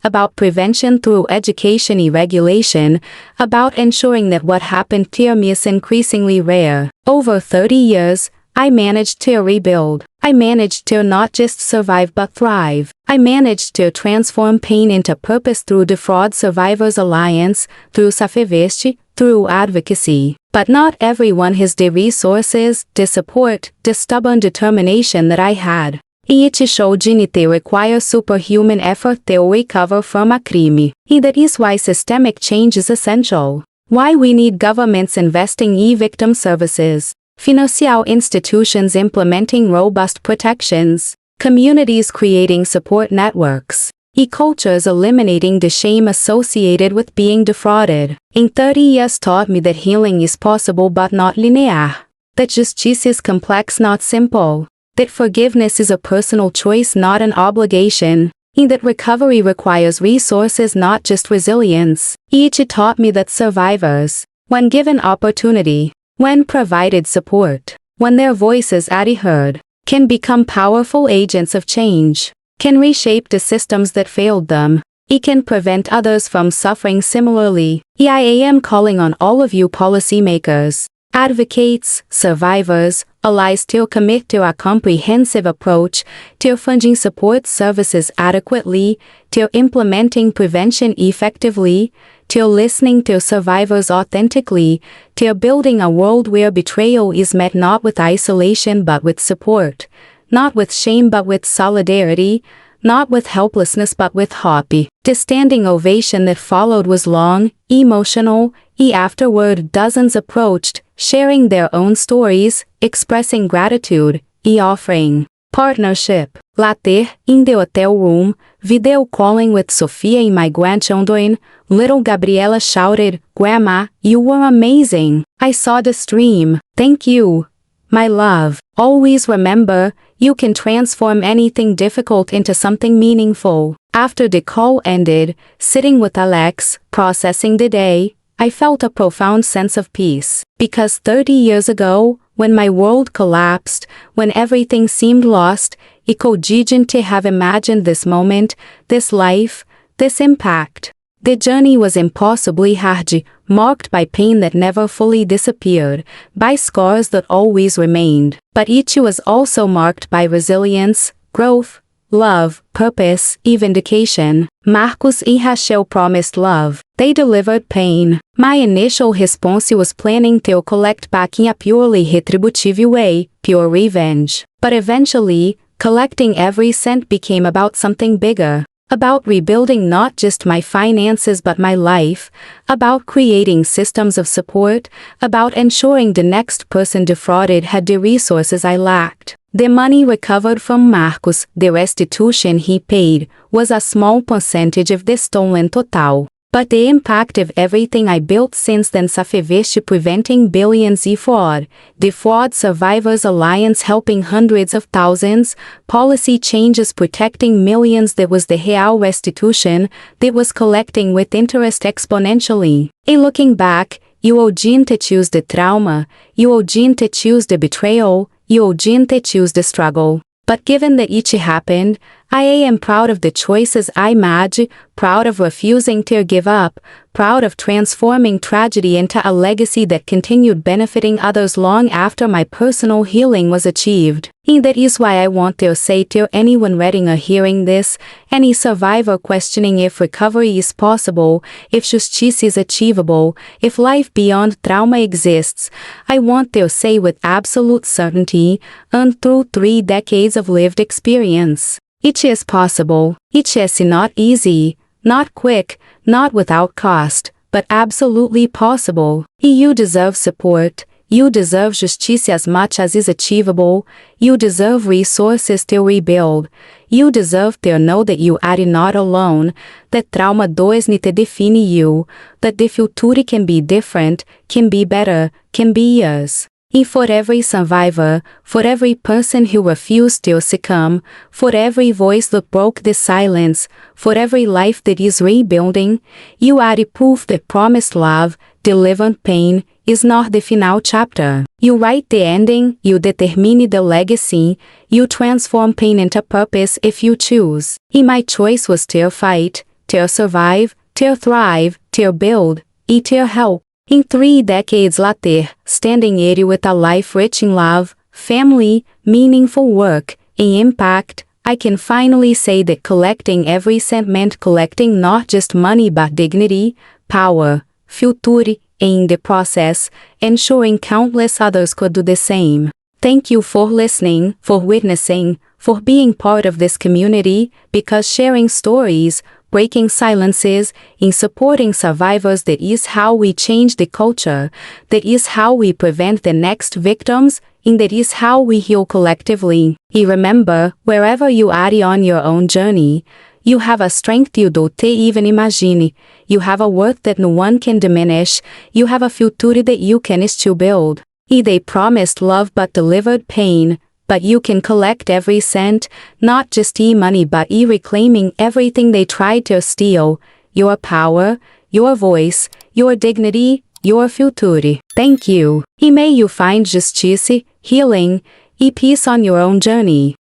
A: about prevention through education and regulation, about ensuring that what happened to me is increasingly rare. Over 30 years, I managed to rebuild. I managed to not just survive but thrive. I managed to transform pain into purpose through the Fraud Survivors Alliance, through Safeveste, through advocacy. But not everyone has the resources, the support, the stubborn determination that I had. It showed they require superhuman effort to recover from a crime. And that is why systemic change is essential. Why we need governments investing in victim services, financial institutions implementing robust protections, communities creating support networks, cultures eliminating the shame associated with being defrauded. 30 years taught me that healing is possible but not linear, that justice is complex not simple, that forgiveness is a personal choice not an obligation, and that recovery requires resources not just resilience. It taught me that survivors, when given opportunity, when provided support, when their voices are heard, can become powerful agents of change, can reshape the systems that failed them. It can prevent others from suffering similarly. I am calling on all of you policymakers, advocates, survivors, allies to commit to a comprehensive approach, to funding support services adequately, to implementing prevention effectively, to listening to survivors authentically, to building a world where betrayal is met not with isolation but with support, not with shame but with solidarity, not with helplessness but with hope. The standing ovation that followed was long, emotional. Afterward dozens approached, sharing their own stories, expressing gratitude, offering partnership. Later, in the hotel room, video calling with Sophia and my grandchildren, little Gabriela shouted, "Grandma, you were amazing. I saw the stream. Thank you. My love." Always remember, you can transform anything difficult into something meaningful. After the call ended, sitting with Alex, processing the day, I felt a profound sense of peace. Because 30 years ago, when my world collapsed, when everything seemed lost, I couldn't have imagined this moment, this life, this impact. The journey was impossibly hard, marked by pain that never fully disappeared, by scars that always remained. But each was also marked by resilience, growth, love, purpose, vindication. Marcos and Rachel promised love. They delivered pain. My initial response was planning to collect back in a purely retributive way, pure revenge. But eventually, collecting every cent became about something bigger. About rebuilding not just my finances but my life, about creating systems of support, about ensuring the next person defrauded had the resources I lacked. The money recovered from Marcos, the restitution he paid, was a small percentage of the stolen total. But the impact of everything I built since then Safevest preventing billions in fraud, the Fraud Survivors Alliance helping hundreds of thousands, policy changes protecting millions that was the real restitution that was collecting with interest exponentially. And looking back, you didn't choose the trauma, you didn't choose the betrayal, you didn't choose the struggle. But given that each happened, I am proud of the choices I made, proud of refusing to give up, proud of transforming tragedy into a legacy that continued benefiting others long after my personal healing was achieved. And that is why I want to say to anyone reading or hearing this, any survivor questioning if recovery is possible, if justice is achievable, if life beyond trauma exists, I want to say with absolute certainty, and through 3 decades of lived experience, it is possible. It is not easy, not quick, not without cost, but absolutely possible. You deserve support. You deserve justice as much as is achievable. You deserve resources to rebuild. You deserve to know that you are not alone, that trauma doesn't define you, that the future can be different, can be better, can be yours. And for every survivor, for every person who refused to succumb, for every voice that broke the silence, for every life that is rebuilding, you are the proof that promised love, delivered pain, is not the final chapter. You write the ending, you determine the legacy, you transform pain into purpose if you choose. And my choice was to fight, to survive, to thrive, to build, and to help. In 3 decades later, standing here with a life rich in love, family, meaningful work, and impact, I can finally say that collecting every cent meant collecting not just money but dignity, power, future, and in the process, ensuring countless others could do the same. Thank you for listening, for witnessing, for being part of this community, because sharing stories, breaking silences, in supporting survivors, that is how we change the culture, that is how we prevent the next victims, and that is how we heal collectively. And remember, wherever you are on your own journey, you have a strength you don't even imagine, you have a worth that no one can diminish, you have a future that you can still build. And they promised love but delivered pain. But you can collect every cent, not just e-money but reclaiming everything they tried to steal, your power, your voice, your dignity, your future. Thank you, e may you find justice, healing, e peace on your own journey.